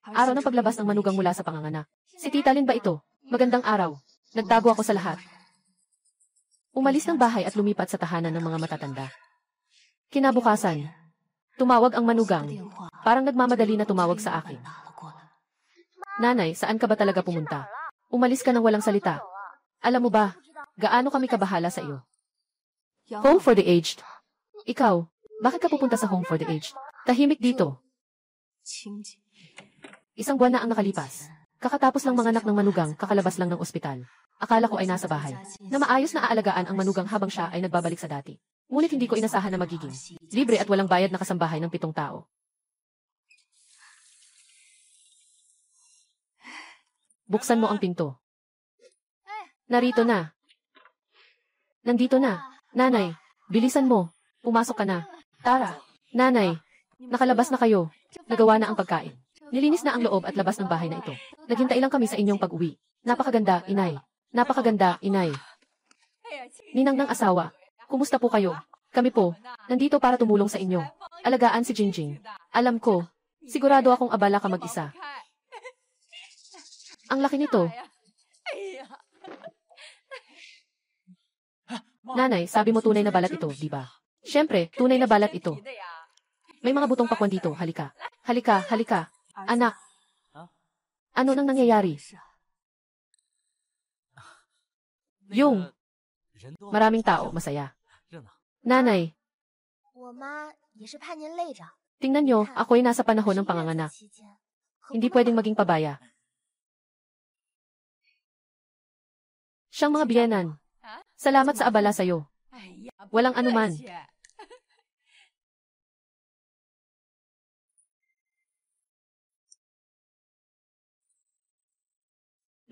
Araw ng paglabas ng manugang mula sa panganganak. Si Tita Lin ba ito? Magandang araw. Nagtago ako sa lahat. Umalis ng bahay at lumipat sa tahanan ng mga matatanda. Kinabukasan, tumawag ang manugang. Parang nagmamadali na tumawag sa akin. Nanay, saan ka ba talaga pumunta? Umalis ka ng walang salita. Alam mo ba, gaano kami kabahala sa iyo? Home for the aged. Ikaw, bakit ka pupunta sa home for the aged? Tahimik dito. Isang buwan na ang nakalipas. Kakatapos ng mga anak ng manugang, kakalabas lang ng ospital. Akala ko ay nasa bahay, na maayos na aalagaan ang manugang habang siya ay nagbabalik sa dati. Ngunit hindi ko inasahan na magiging libre at walang bayad na kasambahay ng 7 tao. Buksan mo ang pinto. Narito na. Nandito na. Nanay, bilisan mo. Pumasok ka na. Tara. Nanay, nakalabas na kayo. Nagawa na ang pagkain. Nilinis na ang loob at labas ng bahay na ito. Naghintay lang kami sa inyong pag-uwi. Napakaganda, inay. Napakaganda, inay. Ninang ng asawa, kumusta po kayo? Kami po, nandito para tumulong sa inyo. Alagaan si Jingjing. Alam ko, sigurado akong abala ka mag-isa. Ang laki nito. Nanay, sabi mo tunay na balat ito, di ba? Siyempre, tunay na balat ito. May mga butong pakwan dito, halika. Halika, halika. Anak. Ano nang nangyayari? Yung maraming tao, masaya. Nanay. Tingnan nyo, ako'y nasa panahon ng panganganak. Hindi pwedeng maging pabaya. Siyang mga biyenan. Salamat sa abala sa'yo. Walang anuman.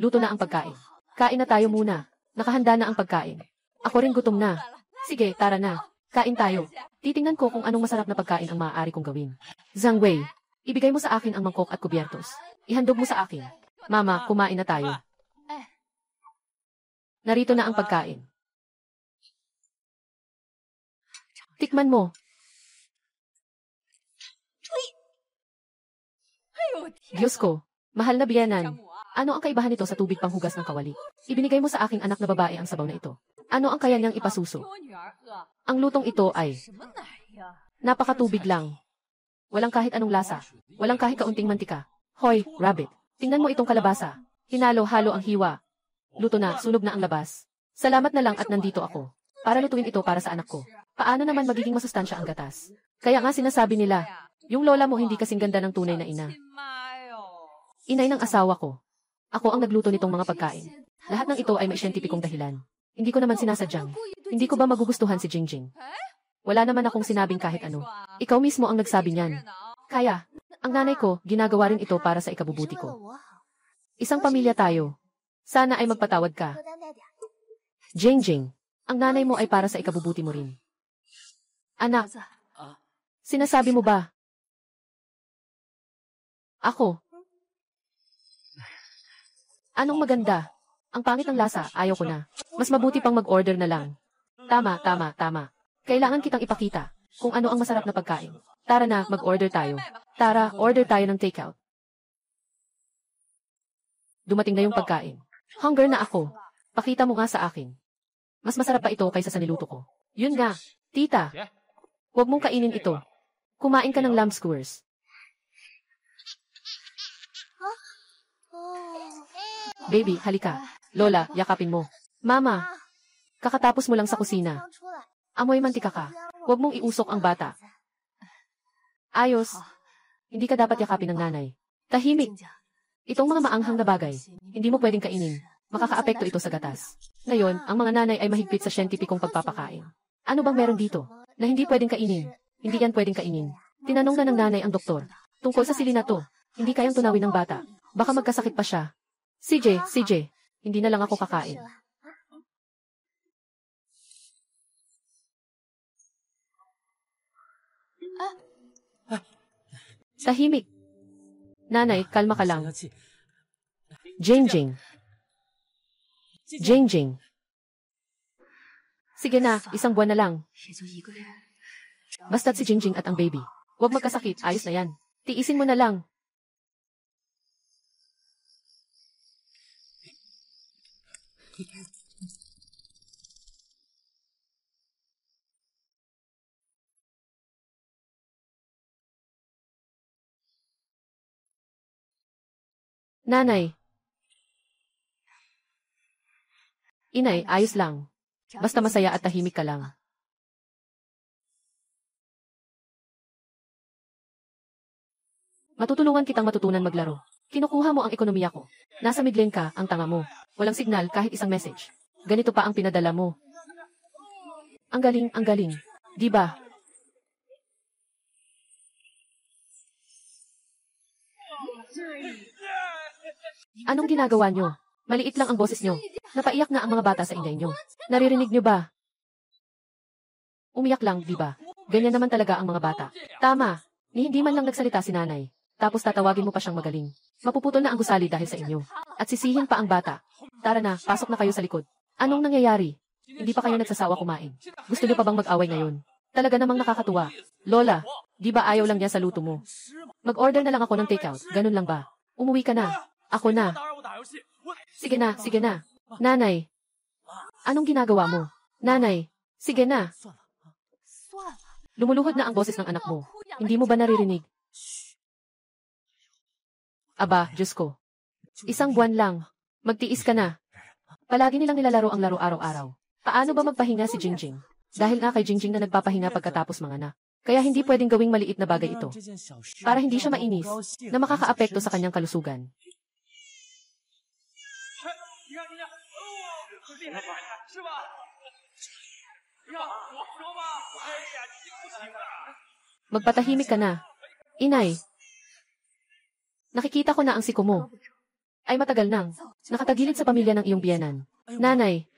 Luto na ang pagkain. Kain na tayo muna. Nakahanda na ang pagkain. Ako rin gutom na. Sige, tara na. Kain tayo. Titingnan ko kung anong masarap na pagkain ang maaari kong gawin. Zhang Wei, ibigay mo sa akin ang mangkok at kubyertos. Ihandog mo sa akin. Mama, kumain na tayo. Narito na ang pagkain. Tikman mo. Diyos ko, mahal na biyenan. Ano ang kaibahan nito sa tubig panghugas ng kawali? Ibinigay mo sa aking anak na babae ang sabaw na ito. Ano ang kaya niyang ipasuso? Ang lutong ito ay napakatubig lang. Walang kahit anong lasa. Walang kahit kaunting mantika. Hoy, rabbit. Tingnan mo itong kalabasa. Hinalo-halo ang hiwa. Luto na, sunog na ang labas. Salamat na lang at nandito ako. Para lutuin ito para sa anak ko. Paano naman magiging masustansya ang gatas? Kaya nga sinasabi nila, yung lola mo hindi kasing ganda ng tunay na ina. Inay ng asawa ko. Ako ang nagluto nitong mga pagkain. Lahat ng ito ay may siyentipikong dahilan. Hindi ko naman sinasadyang. Hindi ko ba magugustuhan si Jingjing? Wala naman akong sinabing kahit ano. Ikaw mismo ang nagsabi niyan. Kaya, ang nanay ko, ginagawa rin ito para sa ikabubuti ko. Isang pamilya tayo. Sana ay magpatawad ka. Jingjing, ang nanay mo ay para sa ikabubuti mo rin. Anak, sinasabi mo ba? Ako. Anong maganda? Ang pangit ng lasa, ayaw ko na. Mas mabuti pang mag-order na lang. Tama, tama, tama. Kailangan kitang ipakita kung ano ang masarap na pagkain. Tara na, mag-order tayo. Tara, order tayo ng takeout. Dumating na yung pagkain. Hunger na ako. Pakita mo nga sa akin. Mas masarap pa ito kaysa sa niluto ko. Yun nga, tita. Huwag mong kainin ito. Kumain ka ng lamb skewers. Baby, halika. Lola, yakapin mo. Mama, kakatapos mo lang sa kusina. Amoy mantika ka. Huwag mong iusok ang bata. Ayos. Hindi ka dapat yakapin ng nanay. Tahimik. Itong mga maanghang na bagay, hindi mo pwedeng kainin. Makakaapekto ito sa gatas. Ngayon, ang mga nanay ay mahigpit sa siyentipikong pagpapakain. Ano bang meron dito na hindi pwedeng kainin? Hindi yan pwedeng kainin. Tinanong na ng nanay ang doktor. Tungkol sa sili na to, hindi kayang tunawin ng bata. Baka magkasakit pa siya. CJ, hindi na lang ako kakain. Tahimik. Nanay, kalma ka lang. Jingjing. Jingjing. Sige na, 1 buwan na lang. Basta't si Jingjing at ang baby. Huwag magkasakit, ayos na yan. Tiisin mo na lang. Nanay. Inay, ayos lang. Basta masaya at tahimik ka lang. Matutulungan kitang matutunan maglaro. Kinukuha mo ang ekonomiya ko. Nasa midlane ka, ang tanga mo. Walang signal kahit isang message. Ganito pa ang pinadala mo. Ang galing. Di ba? Anong ginagawa nyo? Maliit lang ang boses nyo. Napaiyak na ang mga bata sa ingay nyo. Naririnig nyo ba? Umiyak lang, di ba? Ganyan naman talaga ang mga bata. Tama. Ni hindi man lang nagsalita si nanay. Tapos tatawagin mo pa siyang magaling. Mapuputol na ang gusali dahil sa inyo. At sisihin pa ang bata. Tara na, pasok na kayo sa likod. Anong nangyayari? Hindi pa kayo nagsasawa kumain. Gusto niyo pa bang mag-away ngayon? Talaga namang nakakatuwa. Lola, di ba ayaw lang niya sa luto mo? Mag-order na lang ako ng takeout. Ganun lang ba? Umuwi ka na. Ako na. Sige na. Nanay. Anong ginagawa mo? Nanay. Sige na. Lumuluhod na ang boses ng anak mo. Hindi mo ba naririnig? Aba, Diyos ko. Isang buwan lang. Magtiis ka na. Palagi nilang nilalaro ang laro araw-araw. Paano ba magpahinga si Jingjing? Dahil nga kay Jingjing na nagpapahinga pagkatapos manganak. Kaya hindi pwedeng gawing maliit na bagay ito. Para hindi siya mainis na makakaapekto sa kanyang kalusugan. Magpatahimik ka na. Inay. Nakikita ko na ang siko mo. Ay matagal nang. Nakatagilid sa pamilya ng iyong biyenan. Nanay.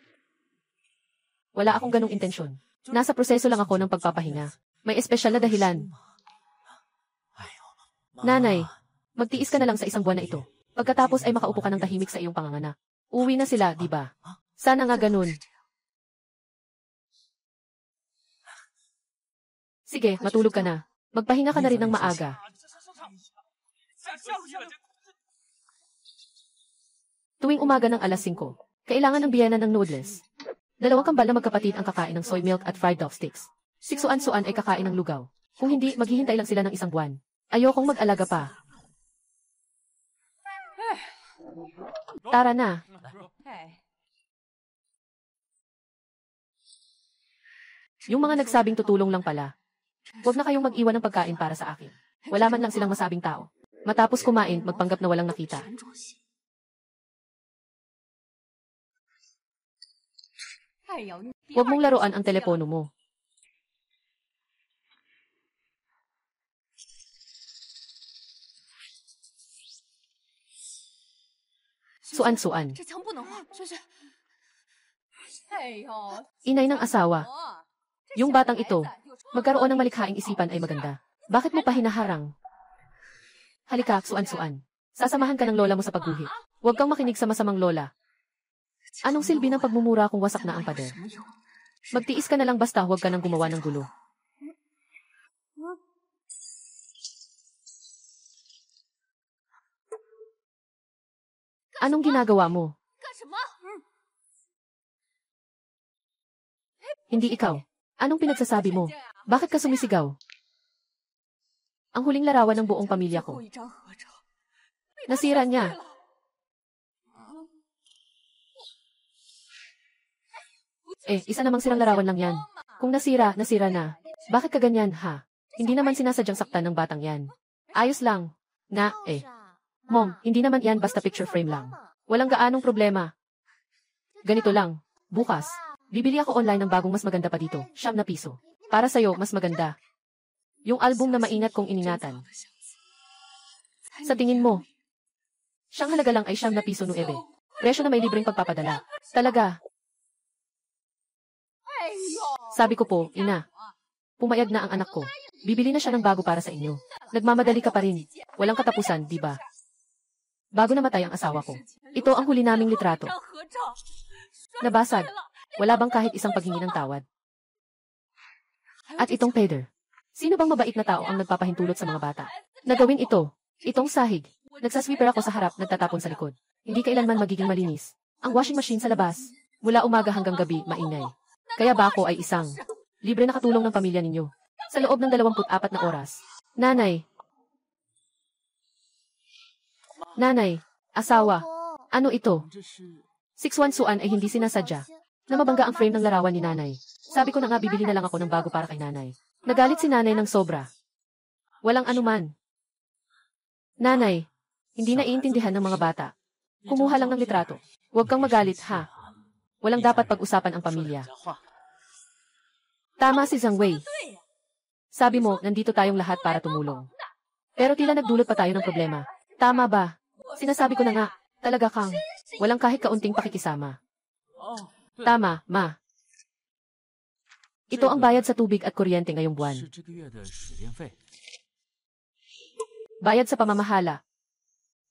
Wala akong ganong intensyon. Nasa proseso lang ako ng pagpapahinga. May espesyal na dahilan. Nanay. Magtiis ka na lang sa isang buwan na ito. Pagkatapos ay makaupo ka ng tahimik sa iyong panganganak. Uwi na sila, di ba? Sana nga ganun. Sige, matulog ka na. Magpahinga ka na rin ng maaga. Tuwing umaga ng alas 5, kailangan ng biyenan ng noodles. 2 kambal na magkapatid ang kakain ng soy milk at fried dog sticks. 6 suan-suan ay kakain ng lugaw. Kung hindi, maghihintay lang sila ng isang buwan. Ayokong mag-alaga pa. Tara na. Yung mga nagsabing tutulong lang pala. Huwag na kayong mag-iwan ng pagkain para sa akin. Wala man lang silang masabing tao. Matapos kumain, magpanggap na walang nakita. Huwag mong laruan ang telepono mo. Suan-suan. Inay ng asawa. Yung batang ito, magkaroon ng malikhaing isipan ay maganda. Bakit mo pa hinaharang? Halika, suan-suan. Sasamahan ka ng lola mo sa pagguhit. Huwag kang makinig sa masamang lola. Anong silbi ng pagmumura kung wasak na ang pader? Magtiis ka na lang basta huwag ka nang gumawa ng gulo. Anong ginagawa mo? Hindi ikaw. Anong pinagsasabi mo? Bakit ka sumisigaw? Ang huling larawan ng buong pamilya ko. Nasira niya. Isa namang silang larawan lang yan. Kung nasira, nasira na. Bakit ka ganyan, ha? Hindi naman sinasadyang saktan ng batang yan. Ayos lang. Mom, hindi naman yan basta picture frame lang. Walang gaanong problema. Ganito lang. Bukas, bibili ako online ng bagong mas maganda pa dito, 9 piso. Para sa'yo, mas maganda. Yung album na maingat kong iningatan. Sa tingin mo, siyang halaga lang ay 9 piso nuebe. Presyo na may libreng pagpapadala. Talaga. Sabi ko po, ina. Pumayag na ang anak ko. Bibili na siya ng bago para sa inyo. Nagmamadali ka pa rin. Walang katapusan, di ba? Bago namatay ang asawa ko. Ito ang huli naming litrato. Nabasag. Wala bang kahit isang paghingi ng tawad? At itong Peder. Sino bang mabait na tao ang nagpapahintulot sa mga bata? Nagawin ito. Itong sahig. Nagsasweeper ako sa harap, nagtatapon sa likod. Hindi kailanman magiging malinis. Ang washing machine sa labas. Mula umaga hanggang gabi, maingay. Kaya ba ako ay isang libre na katulong ng pamilya ninyo? Sa loob ng 24 na oras. Nanay. Nanay, Asawa. Ano ito? 6-1 Suan ay hindi sinasadya. Na mabangga ang frame ng larawan ni nanay. Sabi ko na nga bibili na lang ako ng bago para kay nanay. Nagalit si nanay ng sobra. Walang anuman. Nanay, hindi naiintindihan ng mga bata. Kumuha lang ng litrato. Huwag kang magalit, ha? Walang dapat pag-usapan ang pamilya. Tama si Zhang Wei. Sabi mo, nandito tayong lahat para tumulong. Pero tila nagdulot pa tayo ng problema. Tama ba? Sinasabi ko na nga, talaga kang, walang kahit kaunting pakikisama. Tama, ma. Ito ang bayad sa tubig at kuryente ngayong buwan. Bayad sa pamamahala.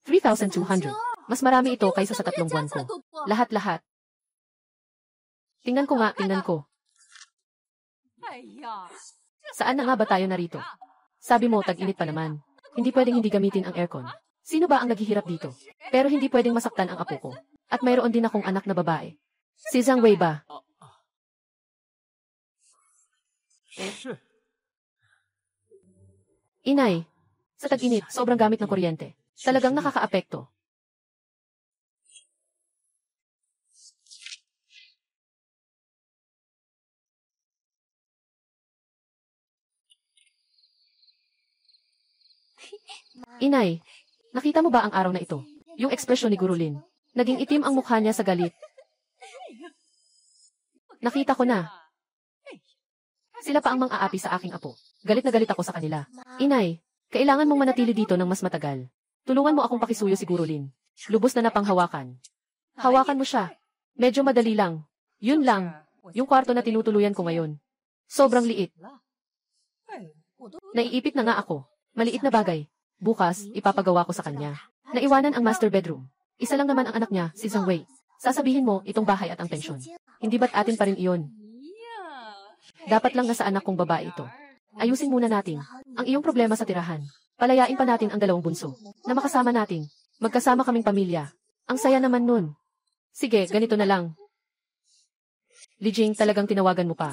3,200. Mas marami ito kaysa sa 3 buwan ko. Lahat-lahat. Tingnan ko nga, tingnan ko. Saan na nga ba tayo narito? Sabi mo, tag-init pa naman. Hindi pwedeng hindi gamitin ang aircon. Sino ba ang naghihirap dito? Pero hindi pwedeng masaktan ang apo ko. At mayroon din akong anak na babae. Si Zhang Wei ba? Inay, sa tag-init, sobrang gamit ng kuryente. Talagang nakakaapekto. Inay, nakita mo ba ang araw na ito? Yung ekspresyon ni Guru Lin. Naging itim ang mukha niya sa galit. Nakita ko na. Sila pa ang mang-aapi sa aking apo. Galit na galit ako sa kanila. Inay, kailangan mong manatili dito ng mas matagal. Tulungan mo akong pakisuyo si Guru Lin. Lubos na napanghawakan. Hawakan mo siya. Medyo madali lang. Yun lang. Yung kwarto na tinutuluyan ko ngayon. Sobrang liit. Naiipit na nga ako. Maliit na bagay. Bukas, ipapagawa ko sa kanya. Naiwanan ang master bedroom. Isa lang naman ang anak niya, si Zhang Wei. Sasabihin mo, itong bahay at ang pensyon. Hindi ba't atin pa rin iyon? Dapat lang nasa anak kong babae ito. Ayusin muna natin ang iyong problema sa tirahan. Palayain pa natin ang 2 bunso na makasama natin. Magkasama kaming pamilya. Ang saya naman nun. Sige, ganito na lang. Li Jing, talagang tinawagan mo pa.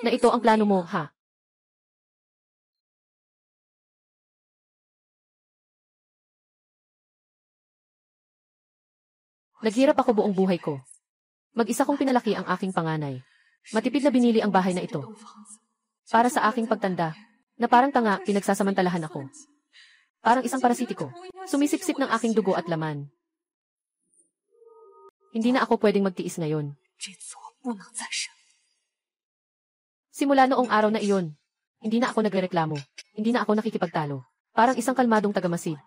Na ito ang plano mo, ha? Naghirap ako buong buhay ko. Mag-isa kong pinalaki ang aking panganay. Matipid na binili ang bahay na ito. Para sa aking pagtanda, na parang tanga, pinagsasamantalahan ako. Parang isang parasitiko. Sumisipsip ng aking dugo at laman. Hindi na ako pwedeng magtiis ngayon. Simula noong araw na iyon, hindi na ako nagrereklamo. Hindi na ako nakikipagtalo. Parang isang kalmadong tagamasid.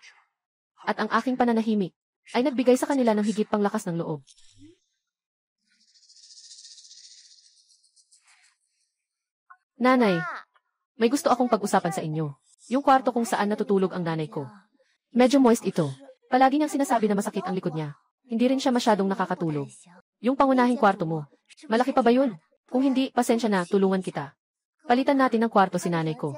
At ang aking pananahimik ay nagbigay sa kanila ng higit pang lakas ng loob. Nanay, may gusto akong pag-usapan sa inyo. Yung kwarto kung saan natutulog ang nanay ko. Medyo moist ito. Palagi niyang sinasabi na masakit ang likod niya. Hindi rin siya masyadong nakakatulog. Yung pangunahing kwarto mo. Malaki pa ba yun? Kung hindi, pasensya na, tulungan kita. Palitan natin ng kwarto si nanay ko.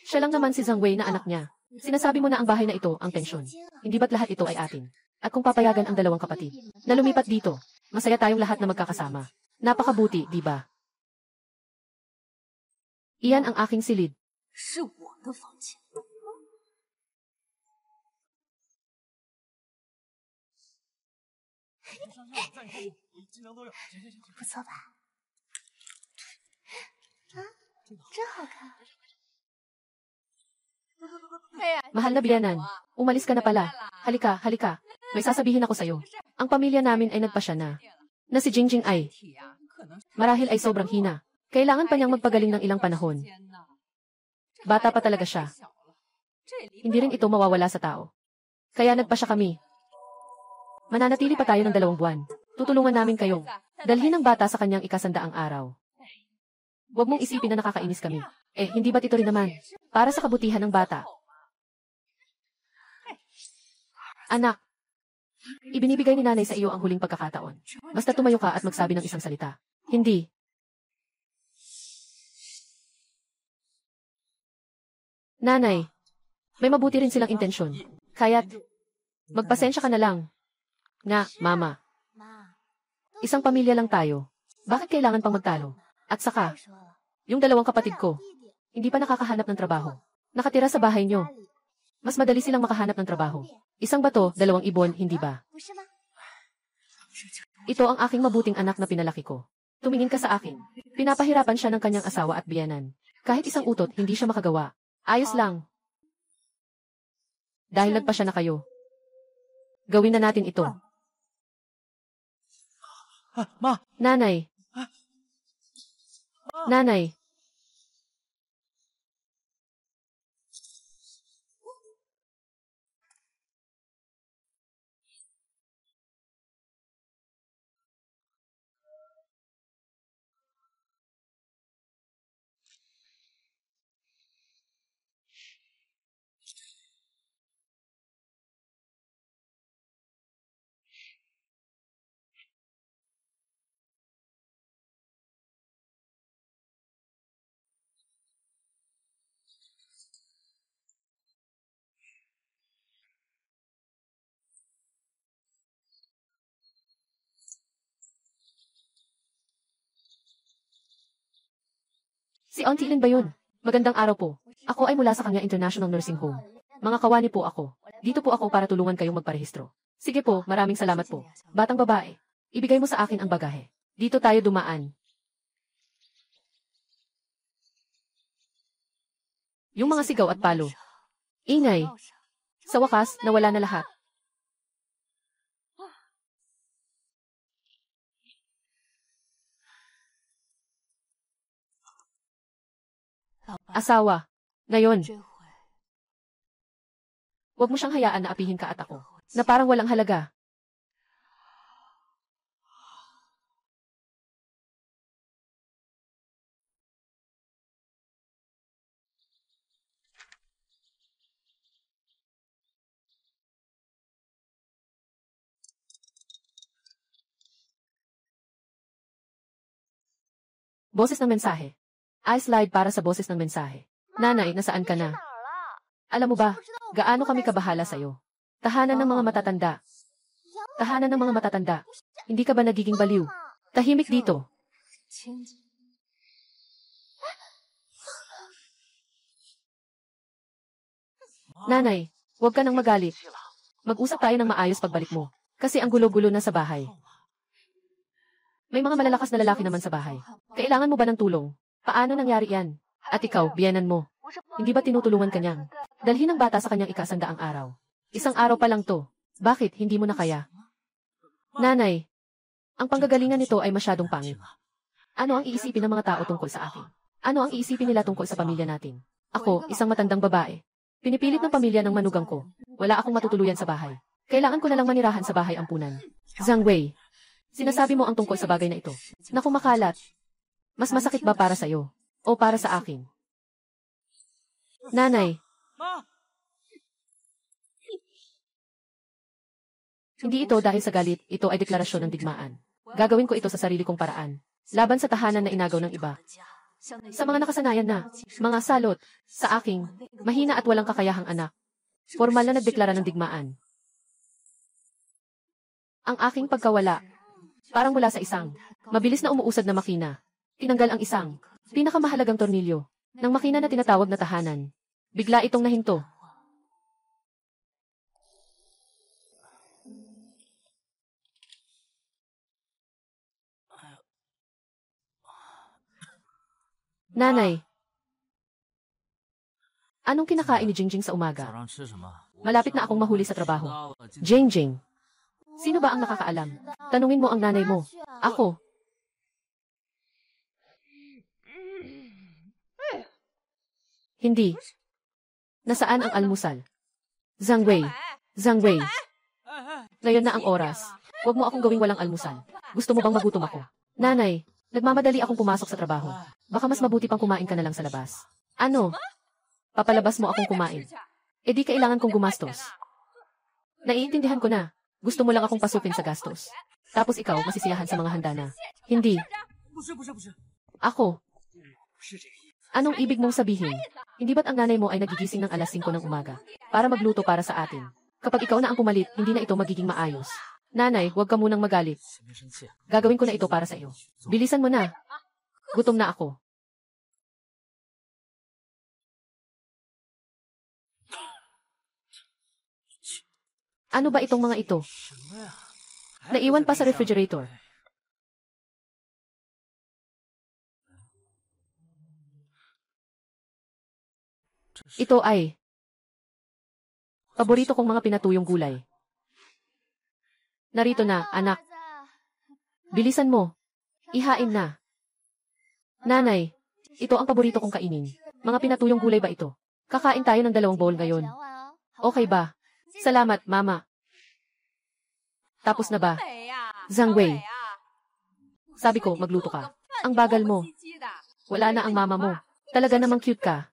Siya lang naman si Zhang Wei na anak niya. Sinasabi mo na ang bahay na ito ang pensyon. Hindi ba't lahat ito ay atin? At kung papayagan ang 2 kapatid na lumipat dito, masaya tayong lahat na magkakasama. Napakabuti, di ba? Iyan ang aking silid. Mahal na biyanan, umalis ka na pala. Halika, halika. May sasabihin ako sa'yo. Ang pamilya namin ay nagpasya na si Jingjing ay marahil ay sobrang hina. Kailangan pa niyang magpagaling ng ilang panahon. Bata pa talaga siya. Hindi rin ito mawawala sa tao. Kaya nagpasya kami. Mananatili pa tayo ng 2 buwan. Tutulungan namin kayo. Dalhin ang bata sa kanyang ikasandaang araw. Huwag mong isipin na nakakainis kami. Hindi ba't ito rin naman? Para sa kabutihan ng bata. Anak, ibinibigay ni nanay sa iyo ang huling pagkakataon. Basta tumayo ka at magsabi ng isang salita. Hindi. Nanay, may mabuti rin silang intensyon. Kaya't, magpasensya ka na lang. Nga, mama. Isang pamilya lang tayo. Bakit kailangan pang magtalo? At saka, yung 2 kapatid ko, hindi pa nakakahanap ng trabaho. Nakatira sa bahay nyo. Mas madali silang makahanap ng trabaho. Isang bato, 2 ibon, hindi ba? Ito ang aking mabuting anak na pinalaki ko. Tumingin ka sa akin. Pinapahirapan siya ng kanyang asawa at biyanan. Kahit isang utot, hindi siya makagawa. Ayos lang. Dahil nagpasya na kayo. Gawin na natin ito. Nanay. Nanay. Si Auntie Lynn ba yun? Magandang araw po. Ako ay mula sa kanya International Nursing Home. Mga kawani po ako. Dito po ako para tulungan kayong magparehistro. Sige po, maraming salamat po. Batang babae, ibigay mo sa akin ang bagahe. Dito tayo dumaan. Yung mga sigaw at palo. Ingay. Sa wakas, nawala na lahat. Asawa. Ngayon, huwag mo siyang hayaan na apihin ka at ako. Na parang walang halaga. Boses ng mensahe. I-slide para sa boses ng mensahe. Nanay, nasaan ka na? Alam mo ba, gaano kami kabahala sa'yo? Tahanan ng mga matatanda. Tahanan ng mga matatanda. Hindi ka ba nagiging baliw? Tahimik dito. Nanay, huwag ka nang magalit. Mag-usap tayo ng maayos pagbalik mo. Kasi ang gulo-gulo na sa bahay. May mga malalakas na lalaki naman sa bahay. Kailangan mo ba ng tulong? Paano nangyari yan? At ikaw, biyanan mo. Hindi ba tinutulungan kanyang? Dalhin ang bata sa kanyang ikasandaang araw. Isang araw pa lang to. Bakit hindi mo na kaya? Nanay, ang panggagalingan nito ay masyadong pangit. Ano ang iisipin ng mga tao tungkol sa akin? Ano ang iisipin nila tungkol sa pamilya natin? Ako, isang matandang babae. Pinipilit ng pamilya ng manugang ko. Wala akong matutuluyan sa bahay. Kailangan ko na lang manirahan sa bahay ampunan. Zhang Wei, sinasabi mo ang tungkol sa bagay na ito. Naku makalat. Mas masakit ba para sa'yo? O para sa akin? Nanay. Hindi ito dahil sa galit, ito ay deklarasyon ng digmaan. Gagawin ko ito sa sarili kong paraan. Laban sa tahanan na inagaw ng iba. Sa mga nakasanayan na, mga salot, sa aking, mahina at walang kakayahang anak. Formal na nagdeklara ng digmaan. Ang aking pagkawala, parang mula sa isang, mabilis na umuusad na makina. Tinanggal ang isang, pinakamahalagang tornilyo, ng makina na tinatawag na tahanan. Bigla itong nahinto. Nanay, anong kinakain ni Jingjing sa umaga? Malapit na akong mahuli sa trabaho. Jingjing, sino ba ang nakakaalam? Tanungin mo ang nanay mo. Ako. Hindi. Nasaan ang almusal? Zhang Wei. Zhang Wei. Ngayon na ang oras. Huwag mo akong gawing walang almusal. Gusto mo bang magutom ako? Nanay, nagmamadali akong pumasok sa trabaho. Baka mas mabuti pang kumain ka na lang sa labas. Ano? Papalabas mo akong kumain. E di kailangan kong gumastos. Naiintindihan ko na. Gusto mo lang akong pasukin sa gastos. Tapos ikaw masisiyahan sa mga handa na. Hindi. Ako. Anong ibig mong sabihin? Hindi ba't ang nanay mo ay nagigising ng alas 5 ng umaga para magluto para sa atin? Kapag ikaw na ang pumalit, hindi na ito magiging maayos. Nanay, huwag ka munang magalit. Gagawin ko na ito para sa iyo. Bilisan mo na. Gutom na ako. Ano ba itong mga ito? Naiwan pa sa refrigerator. Ito ay paborito kong mga pinatuyong gulay. Narito na, anak. Bilisan mo. Ihain na. Nanay, ito ang paborito kong kainin. Mga pinatuyong gulay ba ito? Kakain tayo ng 2 bowl ngayon. Okay ba? Salamat, Mama. Tapos na ba? Zhang Wei. Sabi ko, magluto ka. Ang bagal mo. Wala na ang mama mo. Talaga namang cute ka.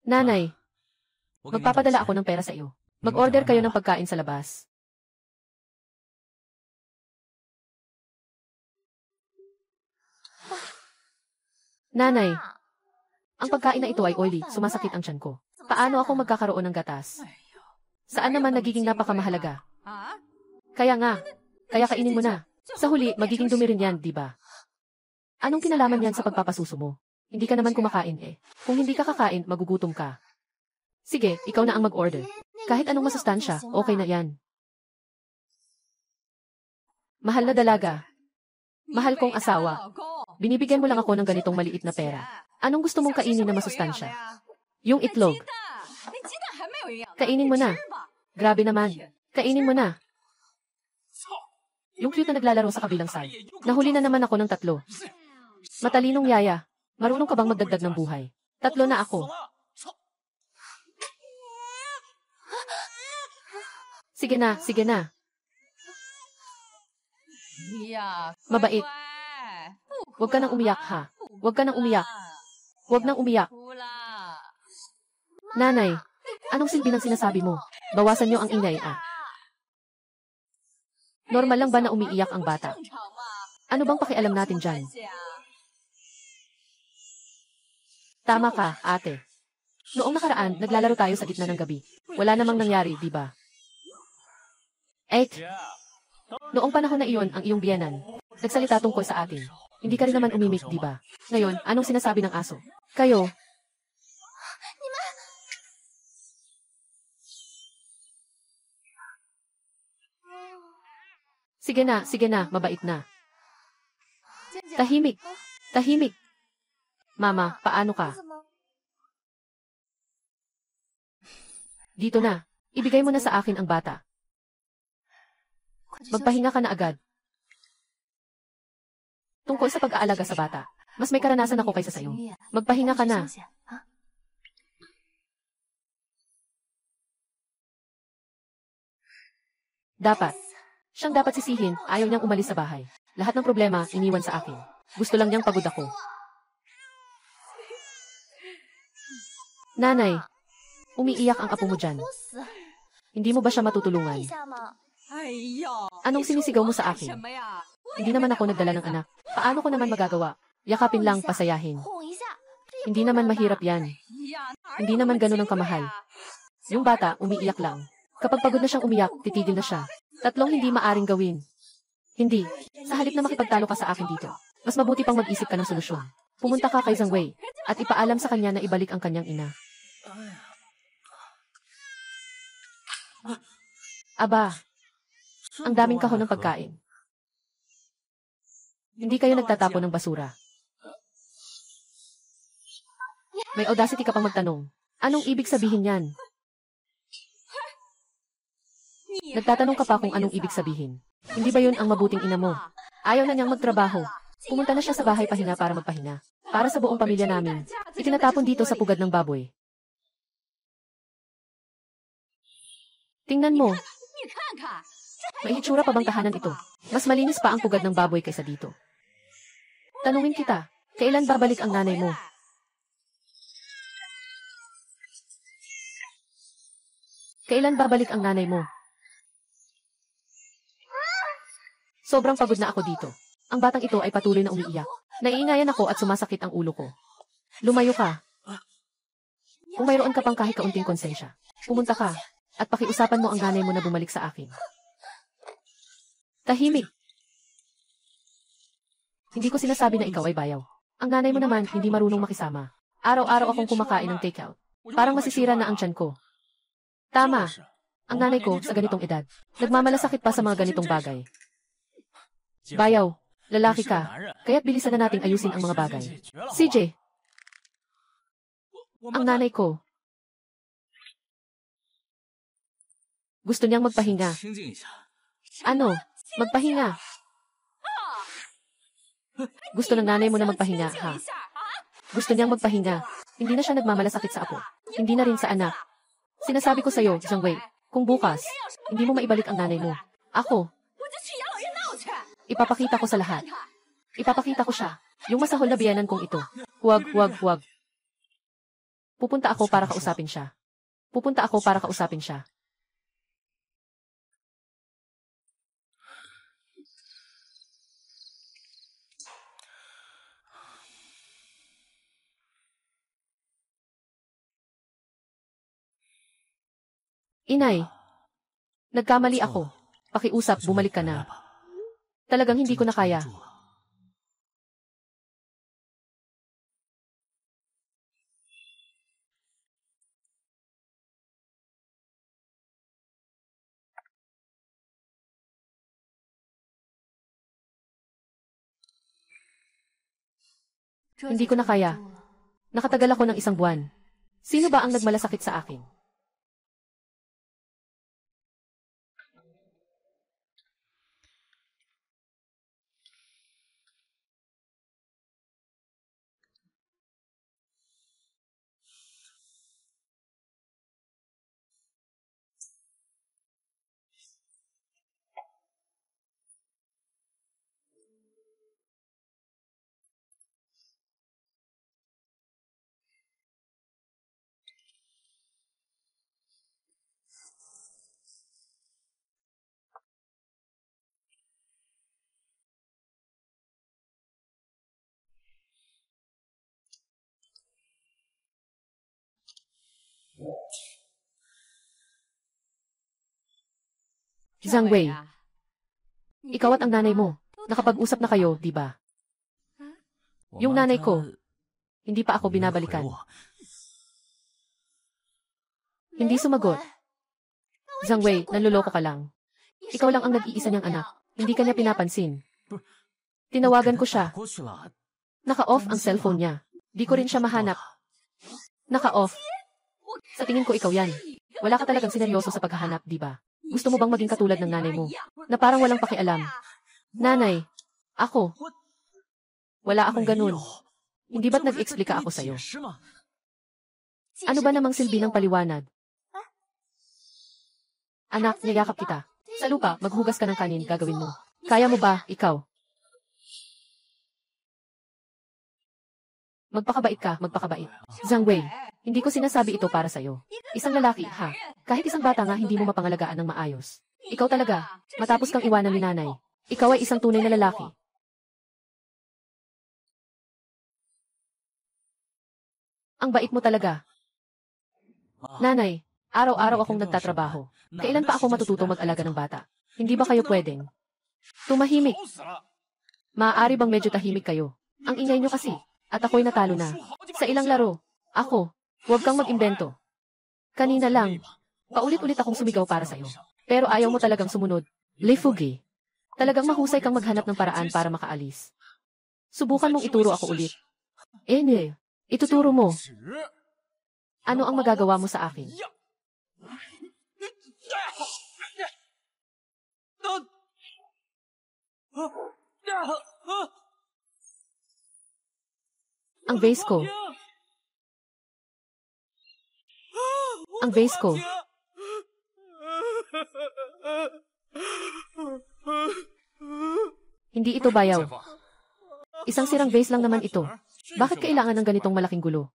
Nanay, magpapadala ako ng pera sa iyo. Mag-order kayo ng pagkain sa labas. Nanay, ang pagkain na ito ay oily, sumasakit ang tiyan ko. Paano ako magkakaroon ng gatas? Saan naman nagiging napakamahalaga? Kaya nga, kaya kainin mo na. Sa huli, magiging dumi rin yan, di ba? Anong kinalaman yan sa pagpapasuso mo? Hindi ka naman kumakain eh. Kung hindi ka kakain, magugutom ka. Sige, ikaw na ang mag-order. Kahit anong masustansya, okay na yan. Mahal na dalaga. Mahal kong asawa. Binibigyan mo lang ako ng ganitong maliit na pera. Anong gusto mong kainin na masustansya? Yung itlog. Kainin mo na. Grabe naman. Kainin mo na. Yung cute na naglalaro sa kabilang side. Nahuli na naman ako ng 3. Matalinong yaya. Marunong ka bang magdagdag ng buhay? 3 na ako. Sige na, sige na. Mabait. Huwag ka nang umiyak ha. Huwag ka nang umiyak. Huwag nang umiyak. Nanay, anong silbi ng sinasabi mo? Bawasan niyo ang ingay Normal lang ba na umiiyak ang bata? Ano bang pakialam natin dyan? Tama ka, ate. Noong nakaraan, naglalaro tayo sa gitna ng gabi. Wala namang nangyari, di ba? Noong panahon na iyon ang iyong biyenan, nagsalita tungkol sa atin. Hindi ka rin naman umimik, di ba? Ngayon, anong sinasabi ng aso? Kayo. Sige na, mabait na. Tahimik. Tahimik. Mama, paano ka? Dito na. Ibigay mo na sa akin ang bata. Magpahinga ka na agad. Tungkol sa pag-aalaga sa bata, mas may karanasan ako kaysa sayo. Magpahinga ka na. Dapat. Siyang dapat sisihin, ayaw niyang umalis sa bahay. Lahat ng problema, iniwan sa akin. Gusto lang niyang pagod ako. Nanay, umiiyak ang apo mo dyan. Hindi mo ba siya matutulungan? Anong sinisigaw mo sa akin? Hindi naman ako nagdala ng anak. Paano ko naman magagawa? Yakapin lang, pasayahin. Hindi naman mahirap yan. Hindi naman ganun ang kamahal. Yung bata, umiiyak lang. Kapag pagod na siyang umiyak, titigil na siya. 3 hindi maaring gawin. Hindi. Sa halip na makipagtalo ka sa akin dito, mas mabuti pang mag-isip ka ng solusyon. Pumunta ka kay Zhang Wei at ipaalam sa kanya na ibalik ang kanyang ina. Aba, ang daming kahon ng pagkain. Hindi kayo nagtatapon ng basura. May audacity ka pang magtanong. Anong ibig sabihin yan? Nagtatanong ka pa kung anong ibig sabihin. Hindi ba yun ang mabuting ina mo? Ayaw na niyang magtrabaho. Pumunta na siya sa bahay pahinga para magpahinga. Para sa buong pamilya namin. Itinatapon dito sa pugad ng baboy. Tingnan mo. May hitsura pa bang tahanan ito? Mas malinis pa ang pugad ng baboy kaysa dito. Tanungin kita, kailan babalik ang nanay mo? Kailan babalik ang nanay mo? Sobrang pagod na ako dito. Ang batang ito ay patuloy na umiiyak. Naiingayan ako at sumasakit ang ulo ko. Lumayo ka. Kung mayroon ka pang kahit kaunting konsensya, pumunta ka at pakiusapan mo ang nanay mo na bumalik sa akin. Tahimik. Hindi ko sinasabi na ikaw ay bayaw. Ang nanay mo naman hindi marunong makisama. Araw-araw akong kumakain ng takeout. Parang masisira na ang tiyan ko. Tama. Ang nanay ko sa ganitong edad. Nagmamalasakit pa sa mga ganitong bagay. Bayaw, lalaki ka. Kaya't bilisan na nating ayusin ang mga bagay. CJ. Ang nanay ko. Gusto niyang magpahinga. Ano? Magpahinga. Gusto ng nanay mo na magpahinga, ha? Gusto niyang magpahinga. Hindi na siya nagmamalasakit sa apo. Hindi na rin sa anak. Sinasabi ko sa'yo, Zhang Wei, kung bukas, hindi mo maibalik ang nanay mo. Ako. Ipapakita ko sa lahat. Ipapakita ko siya. Yung masahol na biyanan kong ito. Huwag. Pupunta ako para kausapin siya. Inay, nagkamali ako. Pakiusap, bumalik ka na. Talagang hindi ko na kaya. Hindi ko na kaya. Nakatagal ako ng 1 buwan. Sino ba ang nagmalasakit sa akin? Zhang Wei, ikaw at ang nanay mo, nakapag-usap na kayo, di ba? Yung nanay ko, hindi pa ako binabalikan. Hindi sumagot. Zhang Wei, nanloloko ka lang. Ikaw lang ang nag-iisa niyang anak. Hindi ka niya pinapansin. Tinawagan ko siya. Naka-off ang cellphone niya. Di ko rin siya mahanap. Naka-off. Sa tingin ko ikaw yan. Wala ka talagang sineryoso sa paghahanap, di ba? Gusto mo bang maging katulad ng nanay mo? Na parang walang pakialam. Nanay, ako. Wala akong ganun. Hindi ba't nag-explika ako sa'yo? Ano ba namang silbi ng paliwanag? Anak, niyakap kita. Sa lupa, maghugas ka ng kanin, gagawin mo. Kaya mo ba, ikaw? Magpakabait ka, magpakabait. Zhang Wei, hindi ko sinasabi ito para sa'yo. Isang lalaki, ha? Kahit isang bata nga hindi mo mapangalagaan ng maayos. Ikaw talaga, matapos kang iwanan ni nanay. Ikaw ay isang tunay na lalaki. Ang bait mo talaga. Nanay, araw-araw akong nagtatrabaho. Kailan pa ako matututong mag-alaga ng bata? Hindi ba kayo pwedeng tumahimik? Maaari bang medyo tahimik kayo? Ang ingay nyo kasi. At ako'y natalo na. Sa ilang laro. Ako. Huwag kang mag-imbento. Kanina lang. Paulit-ulit akong sumigaw para sa'yo. Pero ayaw mo talagang sumunod. Li Fugi. Talagang mahusay kang maghanap ng paraan para makaalis. Subukan mong ituro ako ulit. Ituturo mo. Ano ang magagawa mo sa akin? Ang vase ko. Ang vase ko. Hindi ito bayaw. Isang sirang vase lang naman ito. Bakit kailangan ng ganitong malaking gulo?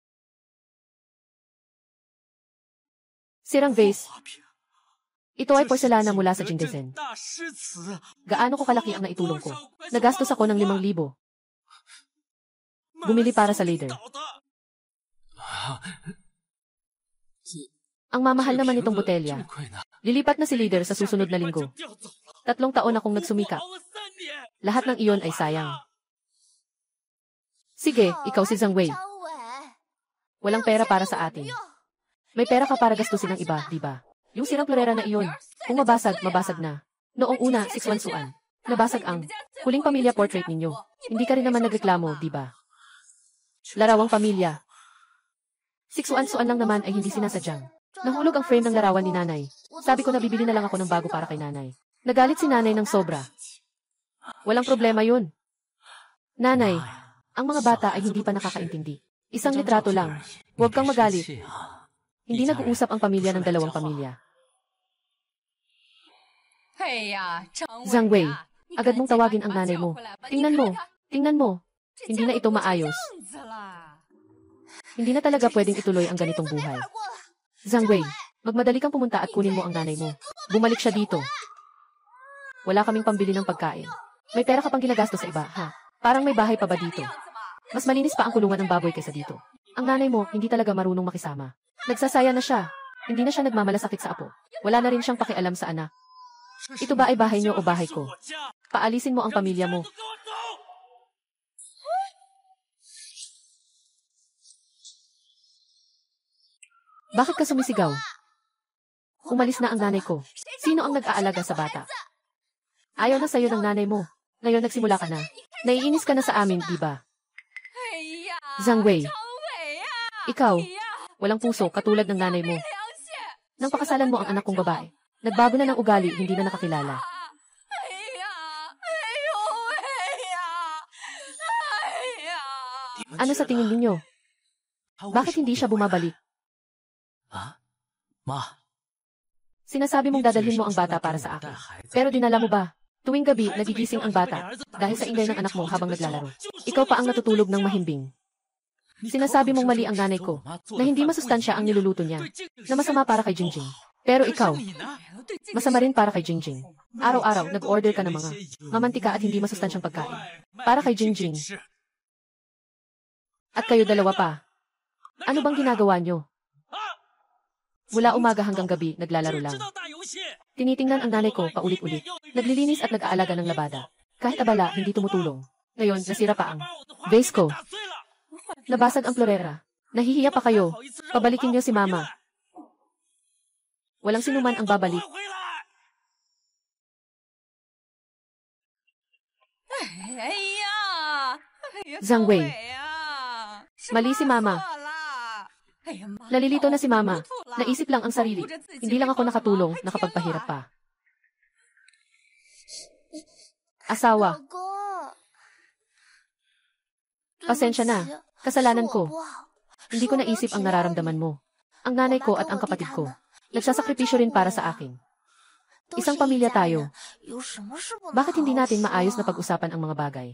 Sirang vase. Ito ay porselana mula sa Jingdezhen. Gaano ko kalaki ang naitulong ko? Nagastos ako ng 5,000. Bumili para sa leader. Ang mamahal naman itong botelya. Lilipat na si leader sa susunod na linggo. 3 taon akong nagsumikap. Lahat ng iyon ay sayang. Sige, ikaw si Zhang Wei. Walang pera para sa atin. May pera ka para gastusin ng iba, di ba? Yung sirang florera na iyon. Kung mabasag, mabasag na. Noong una, sikwansuan. Nabasag ang huling pamilya portrait ninyo. Hindi ka rin naman nagreklamo, di ba? Larawang pamilya. Siksuan-suan lang naman ay hindi sinasadyang. Nahulog ang frame ng larawan ni nanay. Sabi ko na bibili na lang ako ng bago para kay nanay. Nagalit si nanay ng sobra. Walang problema yun. Nanay, ang mga bata ay hindi pa nakakaintindi. Isang litrato lang. Huwag kang magalit. Hindi nag-uusap ang pamilya ng dalawang pamilya. Zhang Wei, agad mong tawagin ang nanay mo. Tingnan mo, tingnan mo. Hindi na ito maayos. Hindi na talaga pwedeng ituloy ang ganitong buhay. Zhang Wei, magmadali kang pumunta at kunin mo ang nanay mo. Bumalik siya dito. Wala kaming pambili ng pagkain. May pera ka pang ginagastos sa iba, ha? Parang may bahay pa ba dito? Mas malinis pa ang kulungan ng baboy kaysa dito. Ang nanay mo, hindi talaga marunong makisama. Nagsasaya na siya. Hindi na siya nagmamalasakit sa apo. Wala na rin siyang pakialam sa anak. Ito ba ay bahay niyo o bahay ko? Paalisin mo ang pamilya mo. Bakit ka sumisigaw? Umalis na ang nanay ko. Sino ang nag-aalaga sa bata? Ayaw na sa'yo ng nanay mo. Ngayon nagsimula ka na. Naiinis ka na sa amin, di ba? Zhang Wei, ikaw, walang puso katulad ng nanay mo. Nang pakasalan mo ang anak kong babae, nagbago na ng ugali, hindi na nakakilala. Ano sa tingin ninyo? Bakit hindi siya bumabalik? Sinasabi mong dadalhin mo ang bata para sa akin. Pero dinala mo ba? Tuwing gabi, nagigising ang bata dahil sa ingay ng anak mo habang naglalaro. Ikaw pa ang natutulog ng mahimbing. Sinasabi mong mali ang nanay ko, na hindi masustansya ang niluluto niya, na masama para kay Jingjing. Pero ikaw, masama rin para kay Jingjing. Araw-araw, nag-order ka ng mga mamantika at hindi masustansyang pagkain. Para kay Jingjing. At kayo dalawa pa. Ano bang ginagawa nyo? Mula umaga hanggang gabi, naglalaro lang. Tinitingnan ang nanay ko paulit-ulit. Naglilinis at nag-aalaga ng labada. Kahit abala, hindi tumutulong. Ngayon, nasira pa ang vase ko. Nabasag ang florera. Nahihiya pa kayo. Pabalikin niyo si mama. Walang sinuman ang babalik. Zhang Wei. Mali si mama. Nalilito na si mama. Naisip lang ang sarili. Hindi lang ako nakatulong, nakapagpahirap pa. Asawa. Pasensya na. Kasalanan ko. Hindi ko naisip ang nararamdaman mo. Ang nanay ko at ang kapatid ko. Nagsasakripisyo rin para sa akin. Isang pamilya tayo. Bakit hindi natin maayos na pag-usapan ang mga bagay?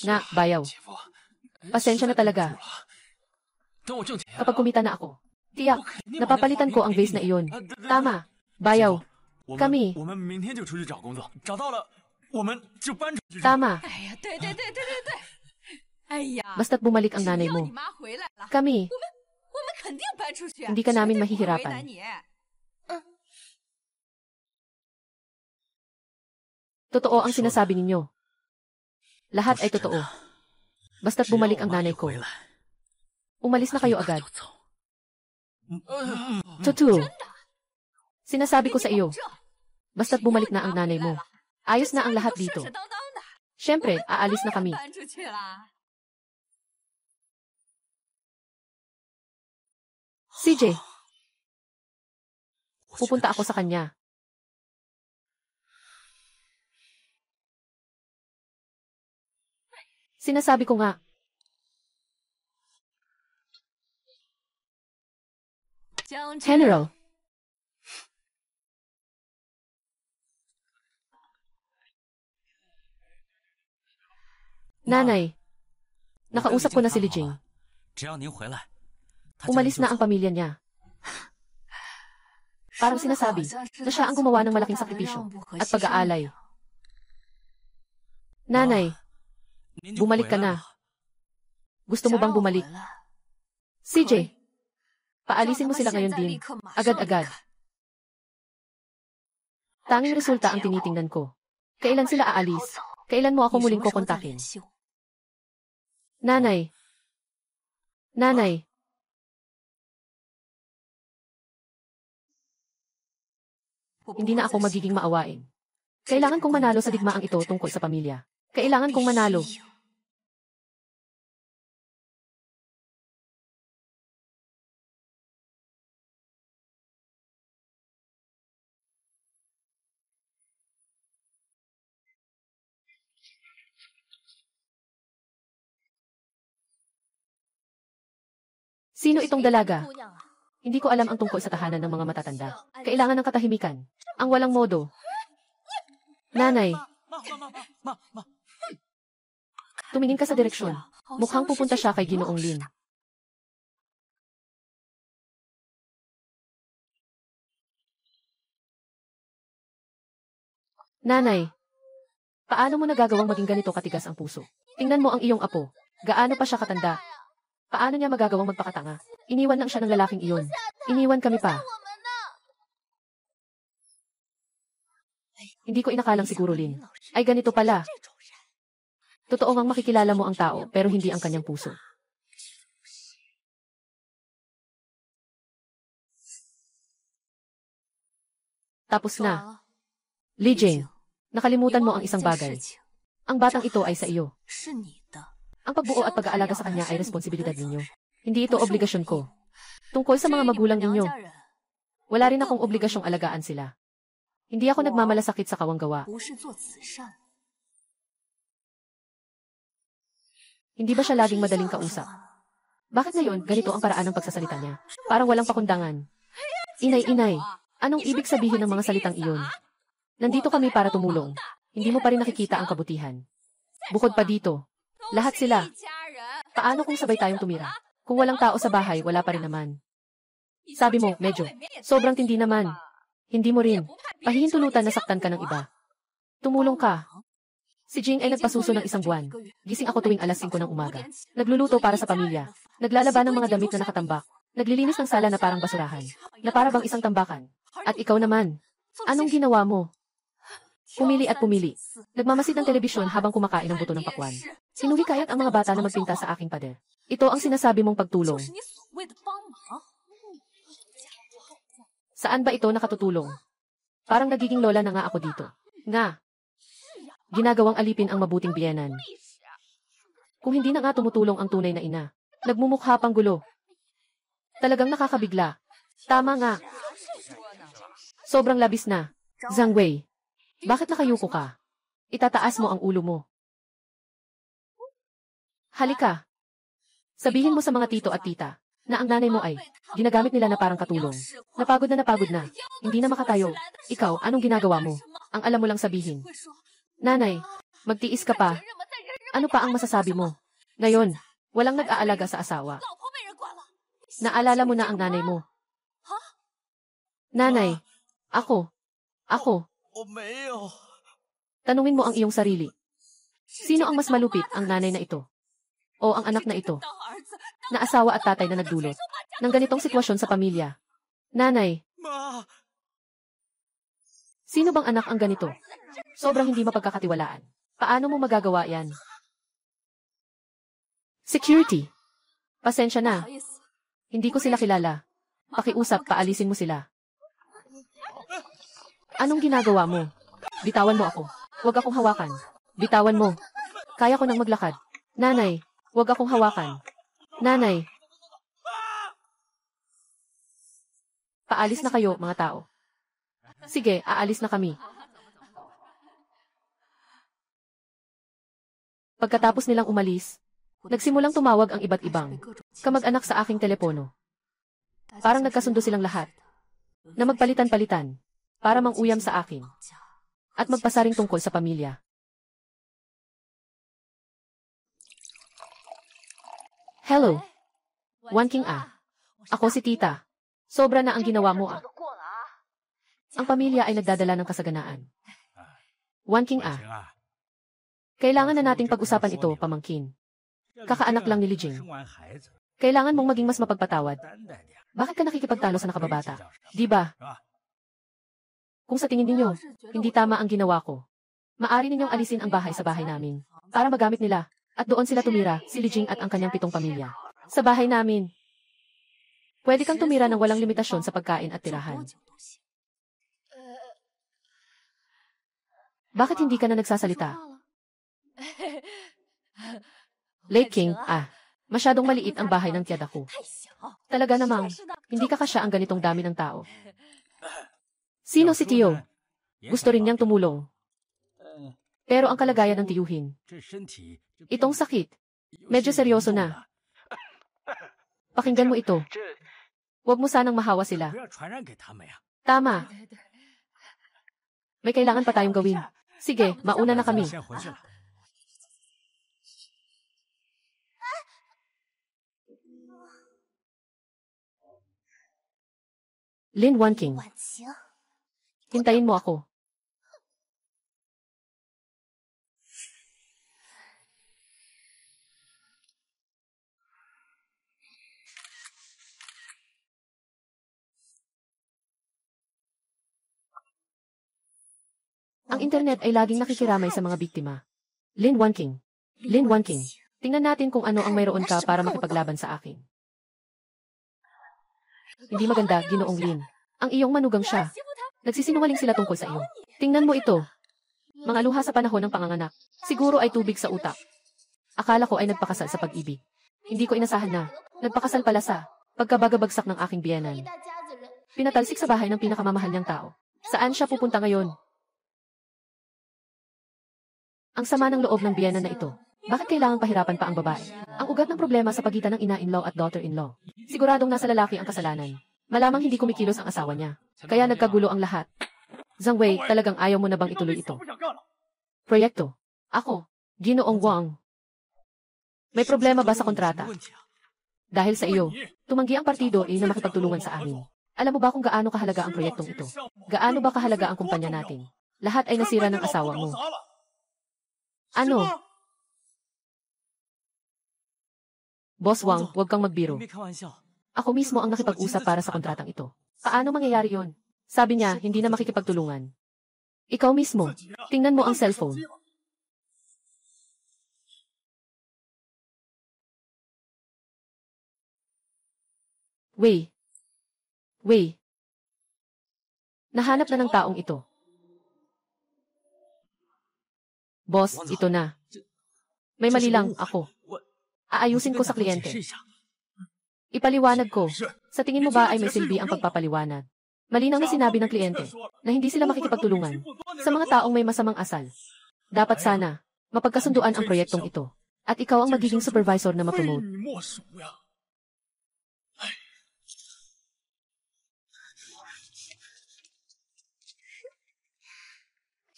Na, bayaw. Pasensya na talaga. Kapag kumita na ako, tiyak, napapalitan ko ang vase na iyon. Tama, bayaw. Kami. Tama. Basta't bumalik ang nanay mo. Kami. Hindi ka namin mahihirapan. Totoo ang sinasabi ninyo. Lahat ay totoo. Basta't bumalik ang nanay ko. Umalis na kayo agad. Totoo. Sinasabi ko sa iyo. Basta't bumalik na ang nanay mo. Ayos na ang lahat dito. Siyempre, aalis na kami. CJ. Pupunta ako sa kanya. Sinasabi ko nga. General. Nanay. Nakausap ko na si Lijing. Umalis na ang pamilya niya. Parang sinasabi na siya ang gumawa ng malaking sakripisyo at pag-aalay. Nanay. Bumalik ka na. Gusto mo bang bumalik? CJ, paalisin mo sila ngayon din. Agad-agad. Tanging resulta ang tinitingnan ko. Kailan sila aalis? Kailan mo ako muling kukontakin? Nanay. Nanay. Hindi na ako magiging maawain. Kailangan kong manalo sa digmaang ito tungkol sa pamilya. Kailangan kong manalo. Sino itong dalaga? Hindi ko alam ang tungkol sa tahanan ng mga matatanda. Kailangan ng katahimikan. Ang walang modo. Nanay. Tumingin ka sa direksyon. Mukhang pupunta siya kay Ginoong Lin. Nanay. Paano mo nagagawang maging ganito katigas ang puso? Tingnan mo ang iyong apo. Gaano pa siya katanda? Paano niya magagawang magpakatanga? Iniwan lang siya ng lalaking iyon. Iniwan kami pa. Hindi ko inakalang siguro, Lin. Ay ganito pala. Totoo ngang makikilala mo ang tao, pero hindi ang kanyang puso. Tapos na. Li Jing, nakalimutan mo ang isang bagay. Ang batang ito ay sa iyo. Ang pagbuo at pag-aalaga sa kanya ay responsibilidad ninyo. Hindi ito obligasyon ko. Tungkol sa mga magulang ninyo, wala rin akong obligasyong alagaan sila. Hindi ako nagmamalasakit sa kawanggawa. Hindi ba siya laging madaling kausap? Bakit ngayon ganito ang paraan ng pagsasalita niya? Parang walang pakundangan. Inay, anong ibig sabihin ng mga salitang iyon? Nandito kami para tumulong. Hindi mo pa rin nakikita ang kabutihan. Bukod pa dito, lahat sila. Paano kung sabay tayong tumira? Kung walang tao sa bahay, wala pa rin naman. Sabi mo, medyo. Sobrang tindi naman. Hindi mo rin. Pahihintulutan na saktan ka ng iba. Tumulong ka. Si Jing ay nagpasuso ng 1 buwan. Gising ako tuwing alas 5 ng umaga. Nagluluto para sa pamilya. Naglalaba ng mga damit na nakatambak. Naglilinis ng sala na parang basurahan. Na para bang isang tambakan. At ikaw naman. Anong ginawa mo? Pumili at pumili. Nagmamasid ng telebisyon habang kumakain ng buto ng pakwan. Sinuhikayat ang mga bata na magpinta sa aking pader. Ito ang sinasabi mong pagtulong. Saan ba ito nakatutulong? Parang nagiging lola na nga ako dito. Nga. Ginagawang alipin ang mabuting biyenan. Kung hindi na nga tumutulong ang tunay na ina. Nagmumukha pang gulo. Talagang nakakabigla. Tama nga. Sobrang labis na. Zhang Wei. Bakit nakayuko ka? Itataas mo ang ulo mo. Halika. Sabihin mo sa mga tito at tita na ang nanay mo ay ginagamit nila na parang katulong. Napagod na. Hindi na makatayo. Ikaw, anong ginagawa mo? Ang alam mo lang sabihin. Nanay, magtiis ka pa. Ano pa ang masasabi mo? Ngayon, walang nag-aalaga sa asawa. Naalala mo na ang nanay mo. Nanay, ako. Tanungin mo ang iyong sarili. Sino ang mas malupit, ang nanay na ito? O ang anak na ito? Na asawa at tatay na nagdulot ng ganitong sitwasyon sa pamilya. Nanay. Sino bang anak ang ganito? Sobrang hindi mapagkakatiwalaan. Paano mo magagawa yan? Security. Pasensya na. Hindi ko sila kilala. Pakiusap, paalisin mo sila. Anong ginagawa mo? Bitawan mo ako. Huwag akong hawakan. Bitawan mo. Kaya ko nang maglakad. Nanay, huwag akong hawakan. Nanay. Paalis na kayo, mga tao. Sige, aalis na kami. Pagkatapos nilang umalis, nagsimulang tumawag ang iba't ibang kamag-anak sa aking telepono. Parang nagkasundo silang lahat na magpalitan-palitan para mang-uyam sa akin at magpasaring tungkol sa pamilya. Hello. Wan King ah. Ako si Tita. Sobra na ang ginawa mo ah. Ang pamilya ay nagdadala ng kasaganaan. Wan King ah. Kailangan na nating pag-usapan ito, pamangkin. Kakaanak lang ni Li Jing. Kailangan mong maging mas mapagpatawad. Bakit ka nakikipagtalo sa nakababata? Di ba? Kung sa tingin ninyo, hindi tama ang ginawa ko, maaari ninyong alisin ang bahay sa bahay namin para magamit nila At doon sila tumira, si Li Jing at ang kanyang 7 pamilya. Sa bahay namin. Pwede kang tumira ng walang limitasyon sa pagkain at tirahan. Bakit hindi ka na nagsasalita? Lake King, masyadong maliit ang bahay ng tiyada ko. Talaga namang, hindi ka kasya ang ganitong dami ng tao. Sino si Tiyo? Gusto rin niyang tumulong. Pero ang kalagayan ng tiyuhin. Itong sakit. Medyo seryoso na. Pakinggan mo ito. Huwag mo sanang mahawa sila. Tama. May kailangan pa tayong gawin. Sige, mauna na kami. Lin Wanqing. Hintayin mo ako. Ang internet ay laging nakikiramay sa mga biktima. Lin Wanqing. Lin Wanqing. Tingnan natin kung ano ang mayroon ka para makipaglaban sa akin. Hindi maganda, Ginoong Lin. Ang iyong manugang siya. Nagsisinungaling sila tungkol sa iyo. Tingnan mo ito. Mga luha sa panahon ng panganganak. Siguro ay tubig sa utak. Akala ko ay nagpakasal sa pag-ibig. Hindi ko inasahan na. Nagpakasal pala sa pagkabagabagsak ng aking biyenan. Pinatalsik sa bahay ng pinakamamahal niyang tao. Saan siya pupunta ngayon? Ang sama ng loob ng biyenan na ito. Bakit kailangang pahirapan pa ang babae? Ang ugat ng problema sa pagitan ng ina-in-law at daughter-in-law. Siguradong nasa lalaki ang kasalanan. Malamang hindi kumikilos ang asawa niya. Kaya nagkagulo ang lahat. Zhang Wei, talagang ayaw mo na bang ituloy ito? Proyekto. Ako, Ginoong Wang. May problema ba sa kontrata? Dahil sa iyo, tumanggi ang partido na makipagtulungan sa amin. Alam mo ba kung gaano kahalaga ang proyektong ito? Gaano ba kahalaga ang kumpanya natin? Lahat ay nasira ng asawa mo. Ano? Boss Wang, huwag kang magbiro. Ako mismo ang nakipag-usap para sa kontratang ito. Paano mangyayari yon? Sabi niya, hindi na makikipagtulungan. Ikaw mismo, tingnan mo ang cellphone. Wei. Nahanap na ng taong ito. Boss, ito na. May mali lang ako. Aayusin ko sa kliyente. Ipaliwanag ko. Sa tingin mo ba ay may silbi ang pagpapaliwanag? Malinaw na sinabi ng kliyente na hindi sila makikipagtulungan sa mga taong may masamang asal. Dapat sana mapagkasunduan ang proyektong ito at ikaw ang magiging supervisor na ma-promote.